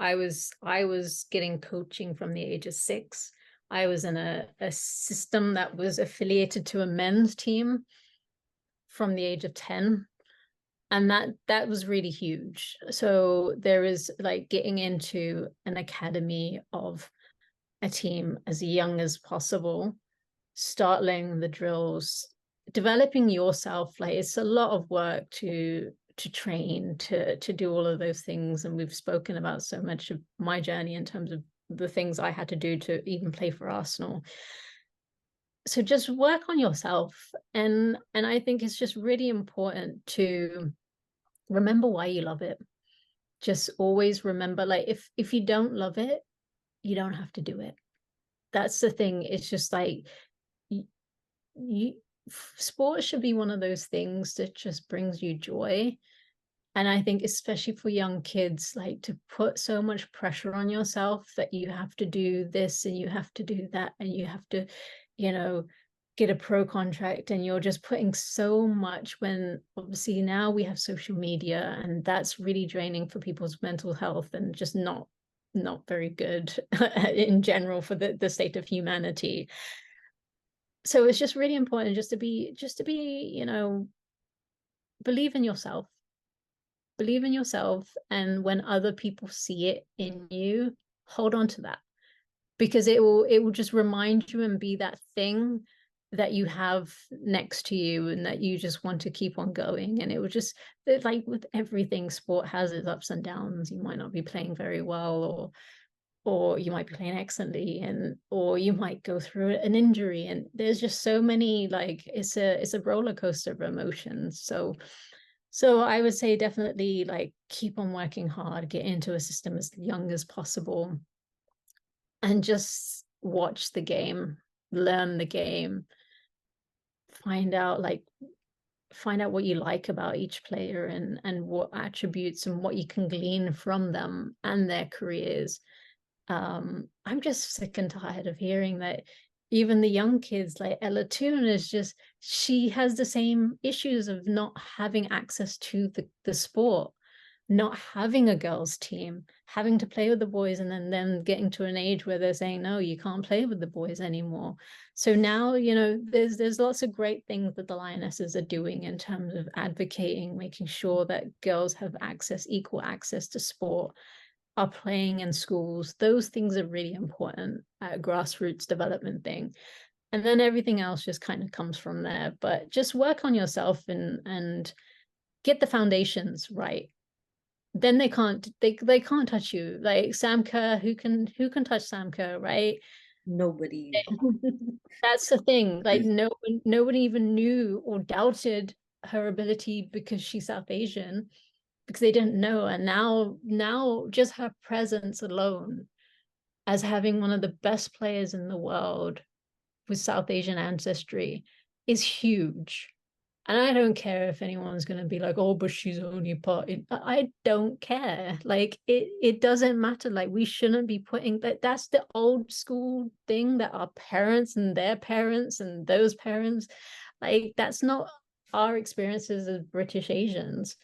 I was getting coaching from the age of 6. I was in a system that was affiliated to a men's team from the age of 10. that was really huge. So there is like getting into an academy of a team as young as possible, start learning the drills, developing yourself. Like it's a lot of work to train, to do all of those things. And we've spoken about so much of my journey in terms of the things I had to do to even play for Arsenal. So just work on yourself. And I think it's just really important to remember why you love it. Just always remember, like if you don't love it, you don't have to do it. That's the thing. It's just like you sport should be one of those things that just brings you joy. And I think especially for young kids, like to put so much pressure on yourself that you have to do this and you have to do that and you have to, you know, get a pro contract, and you're just putting so much, when obviously now we have social media and that's really draining for people's mental health and just not very good in general for the state of humanity. So it's just really important just to be, you know, believe in yourself. Believe in yourself, and when other people see it in you, hold on to that, because it will just remind you and be that thing that you have next to you and that you just want to keep on going. And it will just, like with everything, sport has its ups and downs. You might not be playing very well, or you might be playing excellently, and or you might go through an injury, and there's just so many, like it's a roller coaster of emotions. So I would say definitely like keep on working hard, get into a system as young as possible, and just watch the game, learn the game, find out what you like about each player, and what attributes and what you can glean from them and their careers. I'm just sick and tired of hearing that even the young kids, like Ella Toon, is just, she has the same issues of not having access to the sport, not having a girls' team, having to play with the boys, and then getting to an age where they're saying, no, you can't play with the boys anymore. So now, you know, there's lots of great things that the Lionesses are doing in terms of advocating, making sure that girls have access, equal access to sport, are playing in schools. Those things are really important, grassroots development thing. And then everything else just kind of comes from there. But just work on yourself and get the foundations right. Then they can't touch you. Like Sam Kerr, who can touch Sam Kerr, right? Nobody. That's the thing. Like nobody even knew or doubted her ability because she's South Asian, because they didn't know. And now just her presence alone as having one of the best players in the world with South Asian ancestry is huge. And I don't care if anyone's going to be like, oh, but she's only part in. I don't care. Like it doesn't matter. Like we shouldn't be putting that. That's the old school thing that our parents and their parents and those parents, like that's not our experiences as British Asians.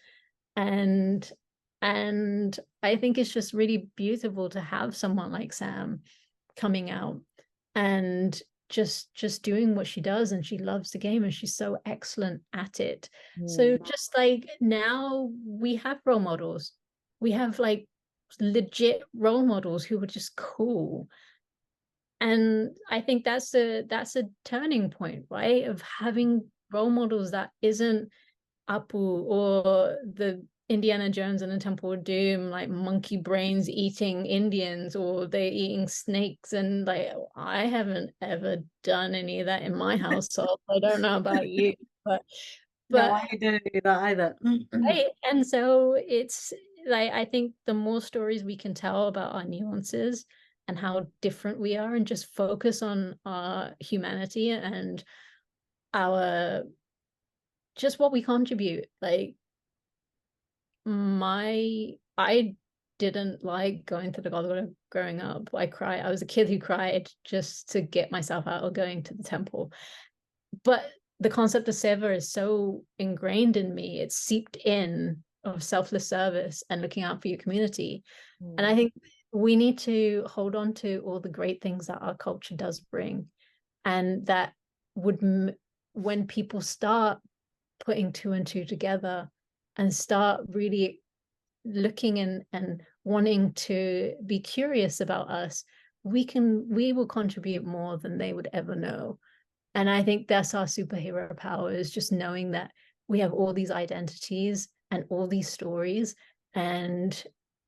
And I think it's just really beautiful to have someone like Sam coming out and just doing what she does, and she loves the game and she's so excellent at it. So just like now we have role models, we have like legit role models who are just cool. And I think that's a turning point, right, of having role models that isn't Apu or the Indiana Jones and the Temple of Doom, like monkey brains eating Indians, or they're eating snakes. And like, I haven't ever done any of that in my household. I don't know about you, but No, I didn't do that either. right. And so it's like, I think the more stories we can tell about our nuances and how different we are, and just focus on our humanity and our just what we contribute. Like I didn't like going to the Golgotha growing up. I was a kid who cried just to get myself out of going to the temple. But the concept of seva is so ingrained in me. It's seeped in, of selfless service and looking out for your community. And I think we need to hold on to all the great things that our culture does bring, and that would, when people start putting two and two together, and start really looking and wanting to be curious about us, we will contribute more than they would ever know. And I think that's our superhero power, is just knowing that we have all these identities and all these stories, and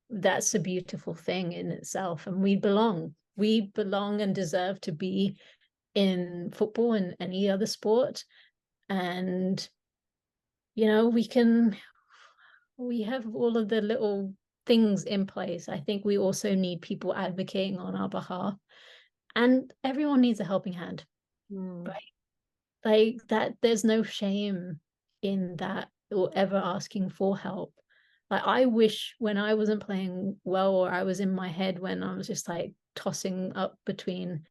that's a beautiful thing in itself. And we belong and deserve to be in football and any other sport. And you know, we have all of the little things in place. I think we also need people advocating on our behalf, and everyone needs a helping hand, right? Like that, there's no shame in that, or ever asking for help. Like, I wish when I wasn't playing well, or I was in my head when I was just like tossing up between,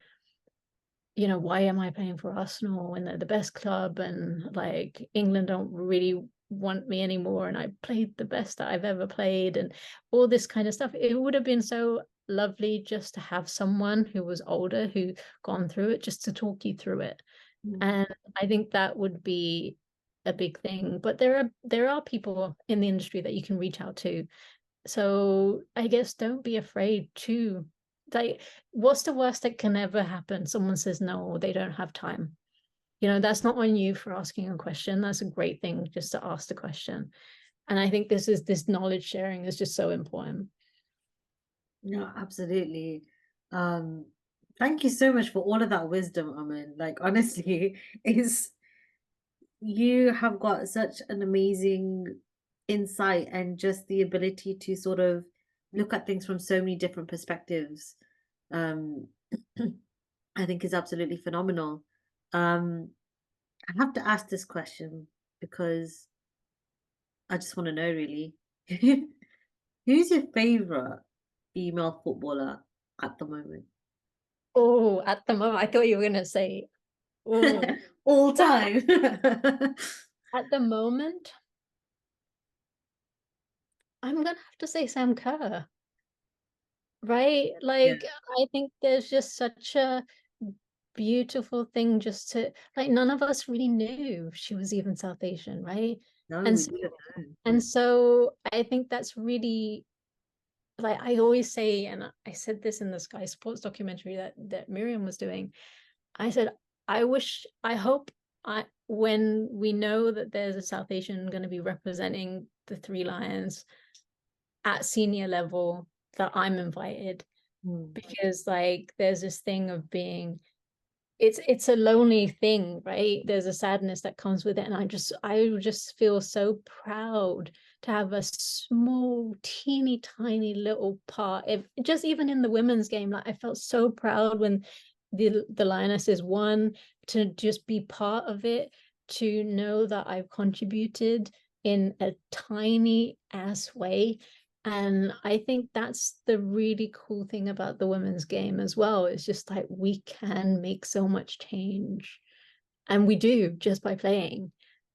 you know, why am I playing for Arsenal when they're the best club, and like England don't really want me anymore, and I played the best that I've ever played, and all this kind of stuff. It would have been so lovely just to have someone who was older, who gone through it, just to talk you through it. And I think that would be a big thing. But there are people in the industry that you can reach out to. So I guess don't be afraid to, like, what's the worst that can ever happen? Someone says no, or they don't have time. You know, that's not on you for asking a question. That's a great thing, just to ask the question. And I think this knowledge sharing is just so important. No, absolutely. Thank you so much for all of that wisdom, Aman. Like, honestly, is you have got such an amazing insight and just the ability to sort of look at things from so many different perspectives. Um, I think is absolutely phenomenal. Um, I have to ask this question because I just want to know really. Who's your favorite female footballer at the moment? Oh, at the moment, I thought you were gonna say, oh, All time. at the moment, I'm gonna have to say Sam Kerr, right? Yeah, Like, I think there's just such a beautiful thing, just to, like, none of us really knew she was even South Asian, right? no, And we so, didn't know. I think that's really, like, I always say, and I said this in the Sky Sports documentary that Miriam was doing. I said, I hope, when we know that there's a South Asian going to be representing the Three Lions at senior level, that I'm invited. Because like there's this thing of being, it's a lonely thing, right? There's a sadness that comes with it, and I just feel so proud to have a small, teeny tiny little part. If just even in the women's game, like I felt so proud when the Lionesses won, to just be part of it, to know that I've contributed in a tiny ass way. And I think that's the really cool thing about the women's game as well. It's just like we can make so much change, and we do, just by playing.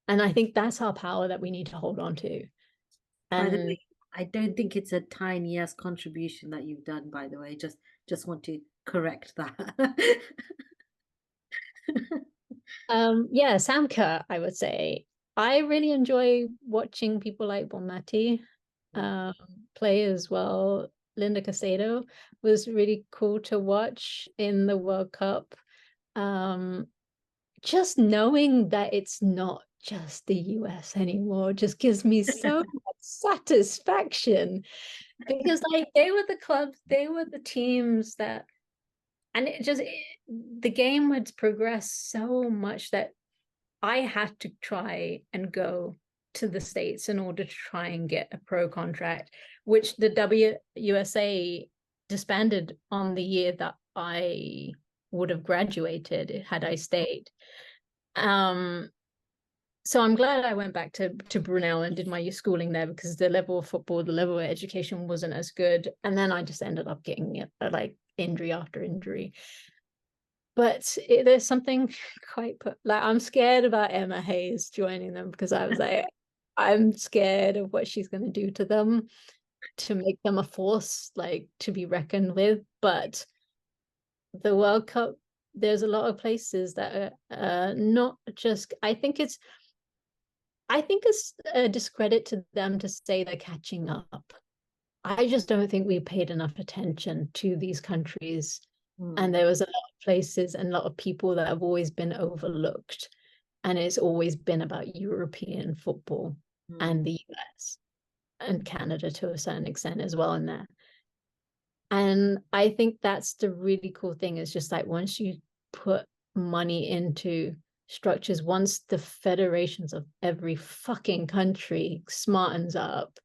And I think that's our power that we need to hold on to. By the And way, I don't think it's a tiny ass contribution that you've done, by the way. Just want to correct that. yeah, Sam Kerr, I would say. I really enjoy watching people like Bonmati play as well. Linda Casado was really cool to watch in the World Cup. Just knowing that it's not just the US anymore just gives me so much satisfaction, because like they were the clubs, they were the teams that, and the game had progressed so much that I had to try and go to the States in order to try and get a pro contract, which the WUSA disbanded on the year that I would have graduated had I stayed. So I'm glad I went back to Brunel and did my schooling there, because the level of football, the level of education wasn't as good. And then I just ended up getting like injury after injury. But there's something quite like, I'm scared about Emma Hayes joining them, because I was like, I'm scared of what she's going to do to them, to make them a force like to be reckoned with. But the World Cup, there's a lot of places that are not just, I think it's I think it's a discredit to them to say they're catching up. I just don't think we paid enough attention to these countries. And there was a lot of places and a lot of people that have always been overlooked. And it's always been about European football and the US and Canada to a certain extent as well in there. And I think that's the really cool thing, is just like once you put money into structures, once the federations of every fucking country smartens up,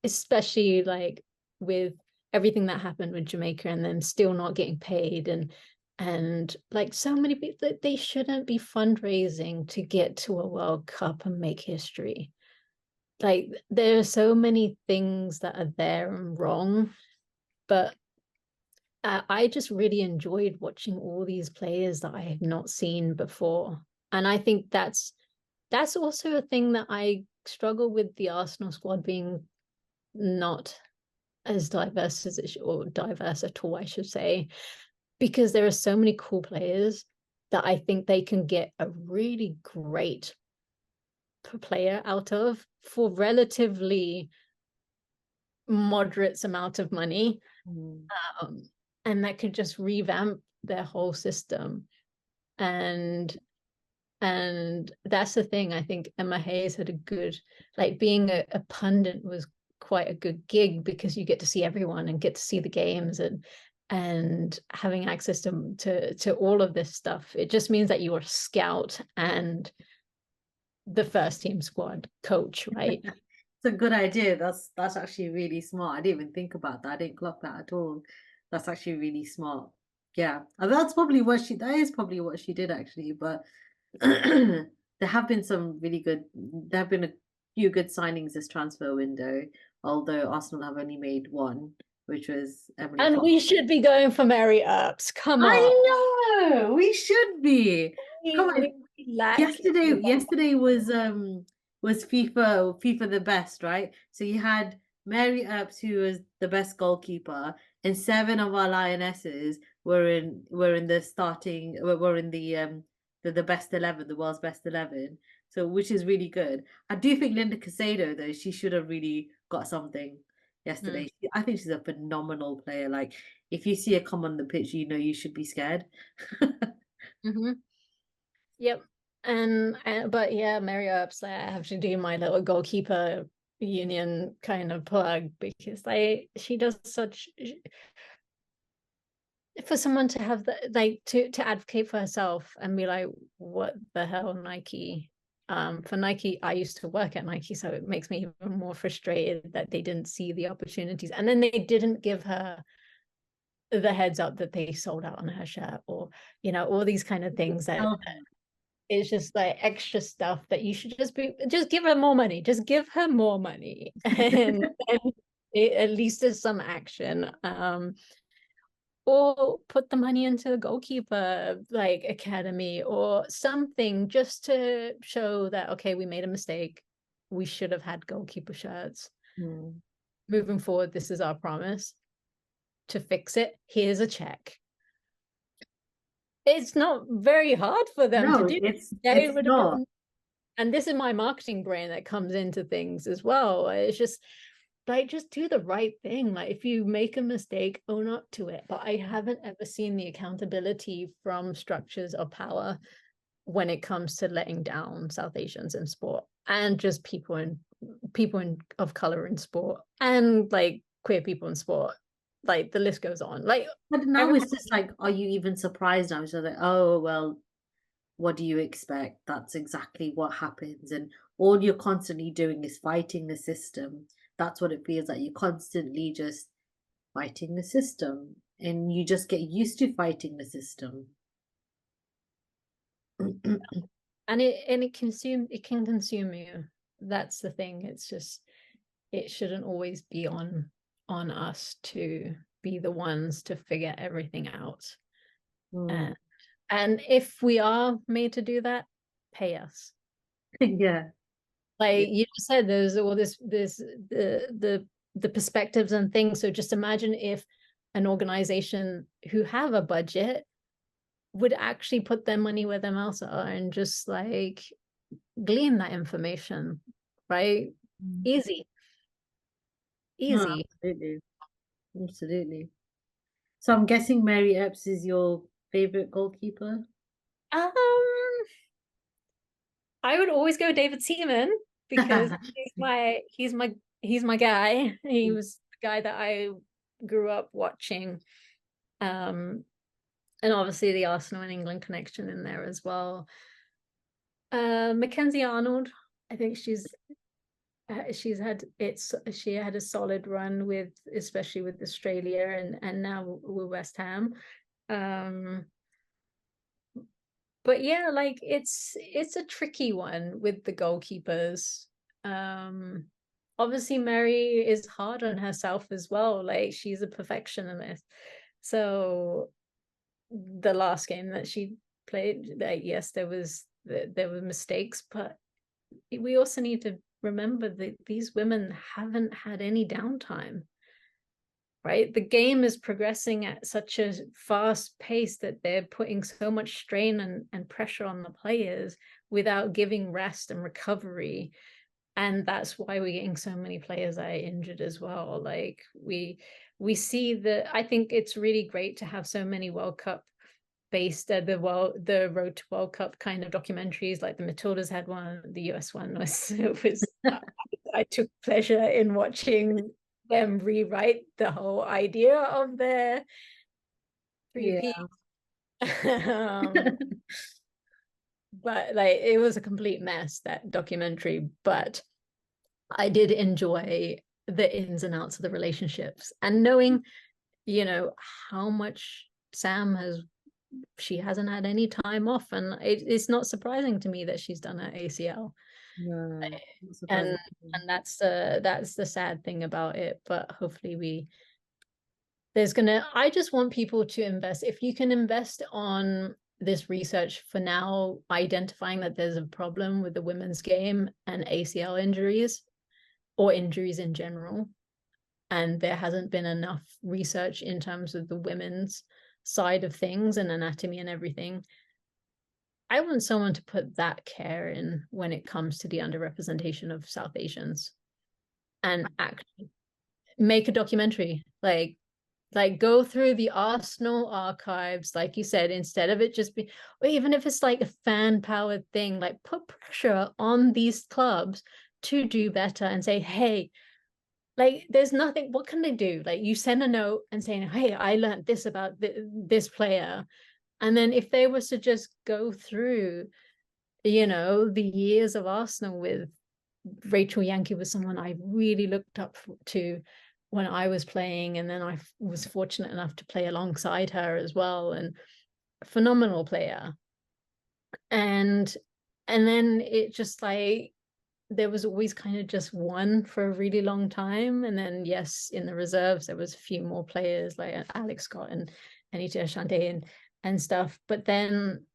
especially like with everything that happened with Jamaica and them still not getting paid, and like so many people, that they shouldn't be fundraising to get to a World Cup and make history. Like there are so many things that are there and wrong, but I just really enjoyed watching all these players that I have not seen before. And I think that's also a thing that I struggle with the Arsenal squad being not as diverse as it should, or diverse at all, I should say, because there are so many cool players that I think they can get a really great player out of for relatively moderate amount of money. And that could just revamp their whole system. And that's the thing. I think Emma Hayes had a good, like being a pundit was quite a good gig, because you get to see everyone and get to see the games, and having access to all of this stuff. It just means that you are a scout and the first team squad coach, right? It's a good idea. That's actually really smart. I didn't even think about that. I didn't clock that at all. That's actually really smart. Yeah, and that is probably what she did actually. But there have been a few good signings this transfer window, although Arsenal have only made one, which was Emily And Fox. we should be going for Mary Earps. Come on. I know, we should be. Come on. Yesterday was FIFA the best, right? So you had Mary Earps, who was the best goalkeeper, and 7 of our Lionesses were in the starting were in the best 11, the world's best 11. So which is really good. I do think Linda Caicedo, though, she should have really got something yesterday. I think she's a phenomenal player. Like if you see her come on the pitch, you know you should be scared. Yep. And but yeah, Mary Earps, I have to do my little goalkeeper union kind of plug, because she does such, for someone to have the like to advocate for herself and be like, what the hell, Nike. For Nike, I used to work at Nike, so it makes me even more frustrated that they didn't see the opportunities, and then they didn't give her the heads up that they sold out on her shirt, or all these kind of things that it's just like extra stuff that you should just give her more money. Just give her more money, and at least there's some action. Or put the money into the goalkeeper like academy or something, just to show that, okay, we made a mistake. We should have had goalkeeper shirts. Moving forward, this is our promise to fix it. Here's a check. It's not very hard for them to do. It's not. And this is my marketing brain that comes into things as well. It's just like, just do the right thing. Like if you make a mistake, own up to it. But I haven't ever seen the accountability from structures of power when it comes to letting down South Asians in sport, and just people of color in sport, and like queer people in sport. Like the list goes on. Like, but now it's just like, are you even surprised now? So like, oh well, what do you expect? That's exactly what happens, and all you're constantly doing is fighting the system. That's what it feels like. You're constantly just fighting the system, and you just get used to fighting the system. And it can consume you. That's the thing. It's just, it shouldn't always be on us to be the ones to figure everything out. And if we are made to do that, pay us. Yeah. Like you just said, there's all this the perspectives and things. So just imagine if an organization who have a budget would actually put their money where their mouths are, and just like glean that information, right? Easy. No, absolutely. Absolutely. So I'm guessing Mary Epps is your favorite goalkeeper? Um, I would always go David Seaman because he's my guy. He was the guy that I grew up watching. And obviously the Arsenal and England connection in there as well. Mackenzie Arnold, I think she had a solid run with, especially with Australia and now with West Ham. But yeah, like it's a tricky one with the goalkeepers. Obviously Mary is hard on herself as well. Like she's a perfectionist. So the last game that she played, like yes, there were mistakes, but we also need to remember that these women haven't had any downtime. Right, the game is progressing at such a fast pace that they're putting so much strain and pressure on the players without giving rest and recovery, and that's why we're getting so many players that are injured as well. Like we see that. I think it's really great to have so many World Cup based the Road to World Cup kind of documentaries, like the Matildas had one, the US one was I took pleasure in watching them rewrite the whole idea of their three-peat. But like it was a complete mess, that documentary, but I did enjoy the ins and outs of the relationships and knowing, how much she hasn't had any time off, and it's not surprising to me that she's done her ACL. No, and that's the sad thing about it, but hopefully I just want people to invest. If you can invest on this research for now, identifying that there's a problem with the women's game and ACL injuries or injuries in general, and there hasn't been enough research in terms of the women's side of things and anatomy and everything. I want someone to put that care in when it comes to the underrepresentation of South Asians and actually make a documentary, like go through the Arsenal archives, like you said, instead of it just be, or even if it's like a fan powered thing, like put pressure on these clubs to do better and say, hey, like there's nothing, what can they do? Like you send a note and saying, hey, I learned this about this player. And then if they were to just go through, the years of Arsenal with Rachel Yankee was someone I really looked up to when I was playing, and then I was fortunate enough to play alongside her as well, and a phenomenal player. And then it just like there was always kind of just one for a really long time, and then yes, in the reserves there was a few more players like Alex Scott and Anita Ashante and stuff, but then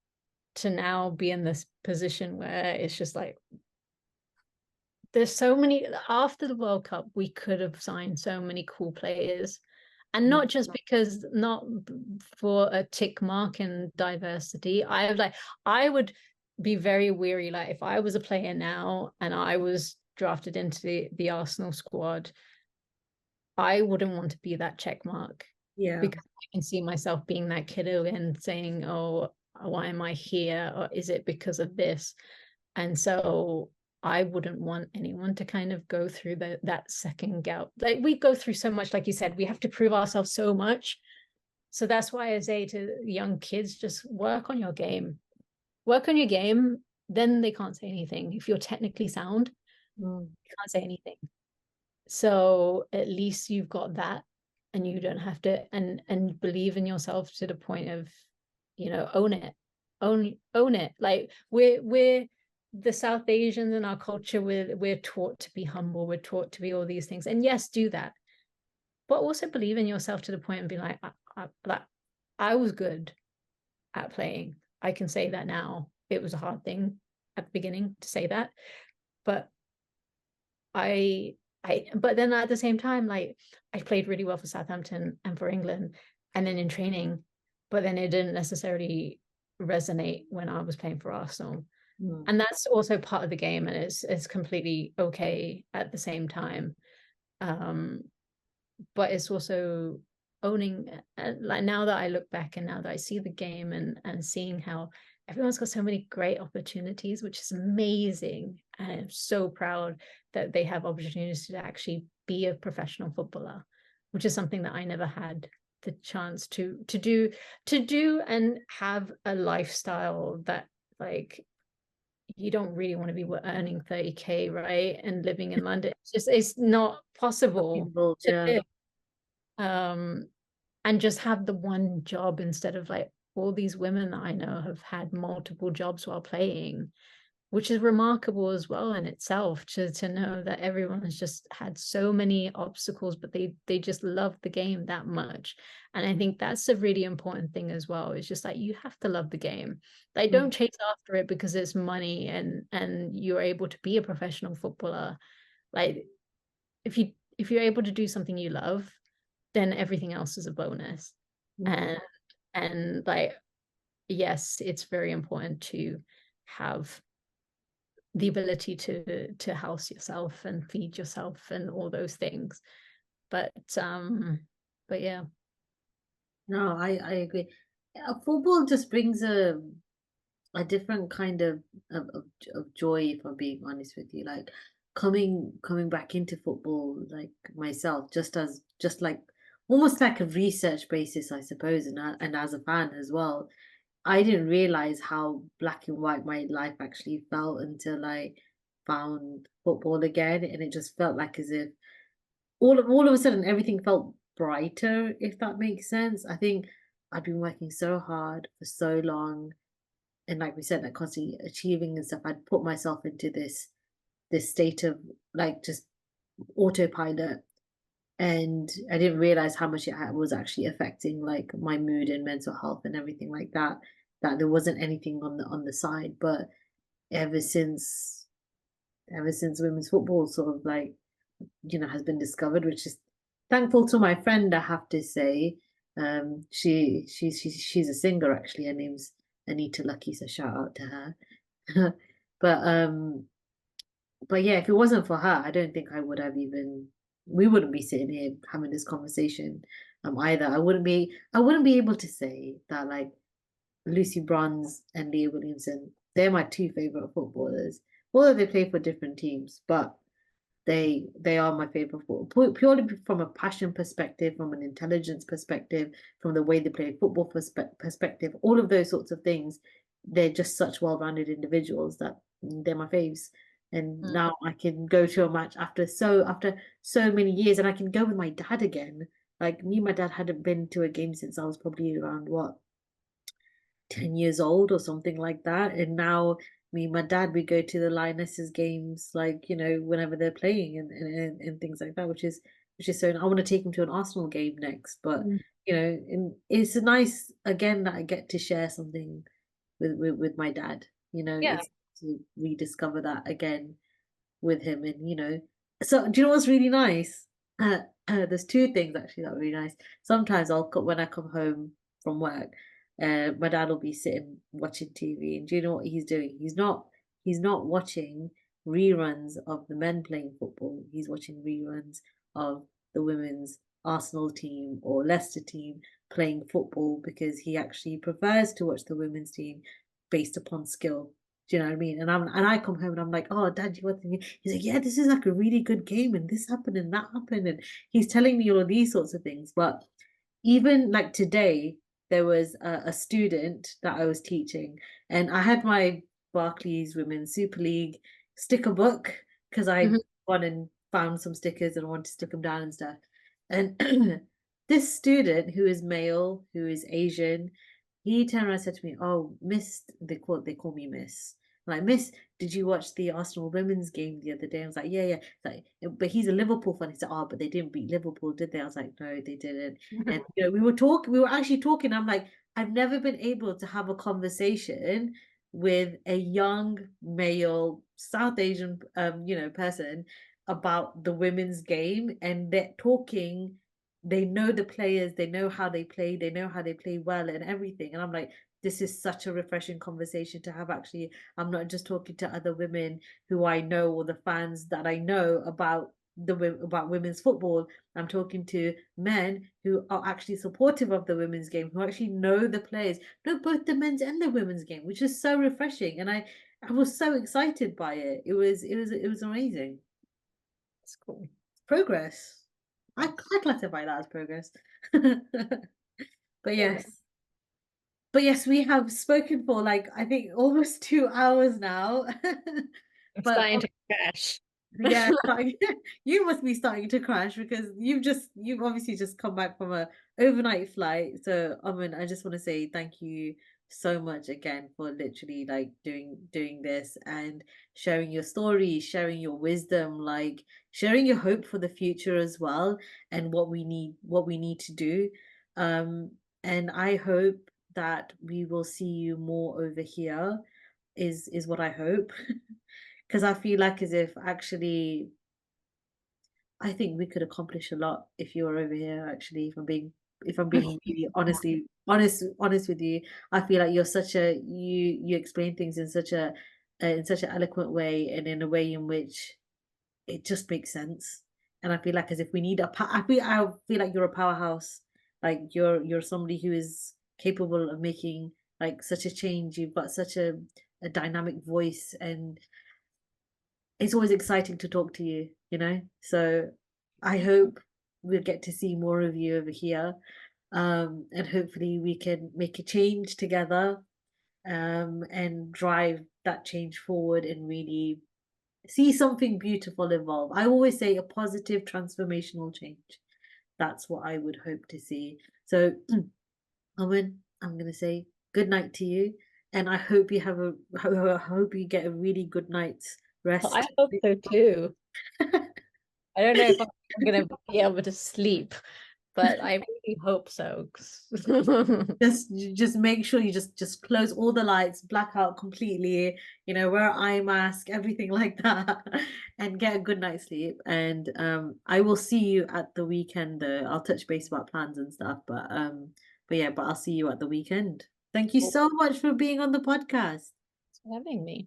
to now be in this position where it's just like there's so many. After the World Cup we could have signed so many cool players, and not just because, not for a tick mark in diversity. I would be very weary, like if I was a player now and I was drafted into the Arsenal squad, I wouldn't want to be that check mark. Yeah. Because I can see myself being that kiddo and saying, oh, why am I here? Or is it because of this? And so I wouldn't want anyone to kind of go through that second gout. Like we go through so much, like you said, we have to prove ourselves so much. So that's why I say to young kids, just work on your game. Work on your game, then they can't say anything. If you're technically sound, you can't say anything. So at least you've got that, and you don't have to, and believe in yourself to the point of, own it. Own it. Like we're the South Asians in our culture, we're taught to be humble, we're taught to be all these things. And yes, do that. But also believe in yourself to the point and be like, I was good at playing. I can say that now. It was a hard thing at the beginning to say that. But but then at the same time, like I played really well for Southampton and for England, and then in training, but then it didn't necessarily resonate when I was playing for Arsenal. And that's also part of the game, and it's completely okay at the same time. But it's also owning, like, now that I look back and now that I see the game and seeing how everyone's got so many great opportunities, which is amazing. And I'm so proud that they have opportunities to actually be a professional footballer, which is something that I never had the chance to do and have a lifestyle that, like, you don't really want to be earning 30K, right? And living in London. It's not possible to live. And just have the one job instead of, like, all these women that I know have had multiple jobs while playing, which is remarkable as well in itself, to know that everyone has just had so many obstacles, but they just love the game that much. And I think that's a really important thing as well. It's just like, you have to love the game. Like, don't chase after it because it's money and you're able to be a professional footballer. Like, if you're able to do something you love, then everything else is a bonus. And like, yes, it's very important to have the ability to house yourself and feed yourself and all those things, but yeah. No, I agree. Football just brings a different kind of joy, if I'm being honest with you. Like, coming back into football, like myself, just like almost like a research basis, I suppose, and as a fan as well. I didn't realize how black and white my life actually felt until I found football again, and it just felt like as if all of a sudden everything felt brighter, if that makes sense. I think I'd been working so hard for so long, and like we said, like constantly achieving and stuff. I'd put myself into this state of like just autopilot, and I didn't realize how much was actually affecting like my mood and mental health and everything like that. That there wasn't anything on the side, but ever since women's football sort of like has been discovered, which is thankful to my friend, I have to say. She's a singer actually. Her name's Anita Lucky, so shout out to her. but yeah, if it wasn't for her, I don't think I would have even we wouldn't be sitting here having this conversation either. I wouldn't be able to say that like Lucy Bronze and Leah Williamson, they're my two favorite footballers. Although they play for different teams, but they are my favorite football, purely from a passion perspective, from an intelligence perspective, from the way they play football perspective, all of those sorts of things. They're just such well-rounded individuals that they're my faves. And now I can go to a match after so many years, and I can go with my dad again. Like, me and my dad hadn't been to a game since I was probably around what, 10 years old or something like that. And now me and my dad, we go to the Lionesses games, like, whenever they're playing and things like that, which is so, I want to take him to an Arsenal game next. But, and it's nice again that I get to share something with my dad, Yeah. it's to rediscover that again with him. And, so do you know what's really nice? There's two things actually that are really nice. Sometimes when I come home from work, my dad will be sitting watching TV, and do you know what he's doing? He's not watching reruns of the men playing football. He's watching reruns of the women's Arsenal team or Leicester team playing football, because he actually prefers to watch the women's team based upon skill. Do you know what I mean? And I come home and I'm like, oh, Dad, you want to? He's like, yeah, this is like a really good game, and this happened and that happened, and he's telling me all of these sorts of things. But even like today, there was a student that I was teaching, and I had my Barclays Women's Super League sticker book because I went and found some stickers and I wanted to stick them down and stuff. And this student, who is male, who is Asian, he turned around and said to me, "Oh, Miss," they call me Miss. Like, "Miss, did you watch the Arsenal women's game the other day?" I was like, "Yeah, yeah." Like, but he's a Liverpool fan. He said, "Oh, but they didn't beat Liverpool, did they?" I was like, "No, they didn't." And we were actually talking. I'm like, I've never been able to have a conversation with a young male South Asian person about the women's game, and they're talking. They know the players, they know how they play well and everything. And I'm like, this is such a refreshing conversation to have. Actually, I'm not just talking to other women who I know or the fans that I know about about women's football. I'm talking to men who are actually supportive of the women's game, who actually know the players, know both the men's and the women's game, which is so refreshing. And I was so excited by it. It was amazing. It's cool. Progress. I Yes. classify that as progress. But Progress. yes. But yes, we have spoken for like I think almost 2 hours now. I'm But starting to crash. yeah, you must be starting to crash because you've obviously just come back from a overnight flight. So Aman, I just want to say thank you so much again for literally like doing this and sharing your story, sharing your wisdom, like sharing your hope for the future as well, and what we need to do. Um, and I hope that we will see you more over here, is what I hope. Because I feel like as if actually I think we could accomplish a lot if you were over here. Actually, if I'm being really honest with you, I feel like you're such a you explain things in such an eloquent way and in a way in which it just makes sense. And I feel like as if we need I feel like you're a powerhouse. Like you're somebody who is capable of making like such a change. You've got such a dynamic voice, and it's always exciting to talk to you. So I hope we'll get to see more of you over here. And hopefully we can make a change together, and drive that change forward and really see something beautiful evolve. I always say a positive transformational change. That's what I would hope to see. So, Owen, I'm going to say good night to you. And I hope you have I hope you get a really good night's Well, I rest. hope so too. I don't know if I'm gonna be able to sleep, but I really hope so. Just make sure you just close all the lights, black out completely, wear an eye mask, everything like that, and get a good night's sleep. And I will see you at the weekend though. I'll touch base about plans and stuff, but yeah, but I'll see you at the weekend. Thank you so much for being on the podcast. Thanks for having me.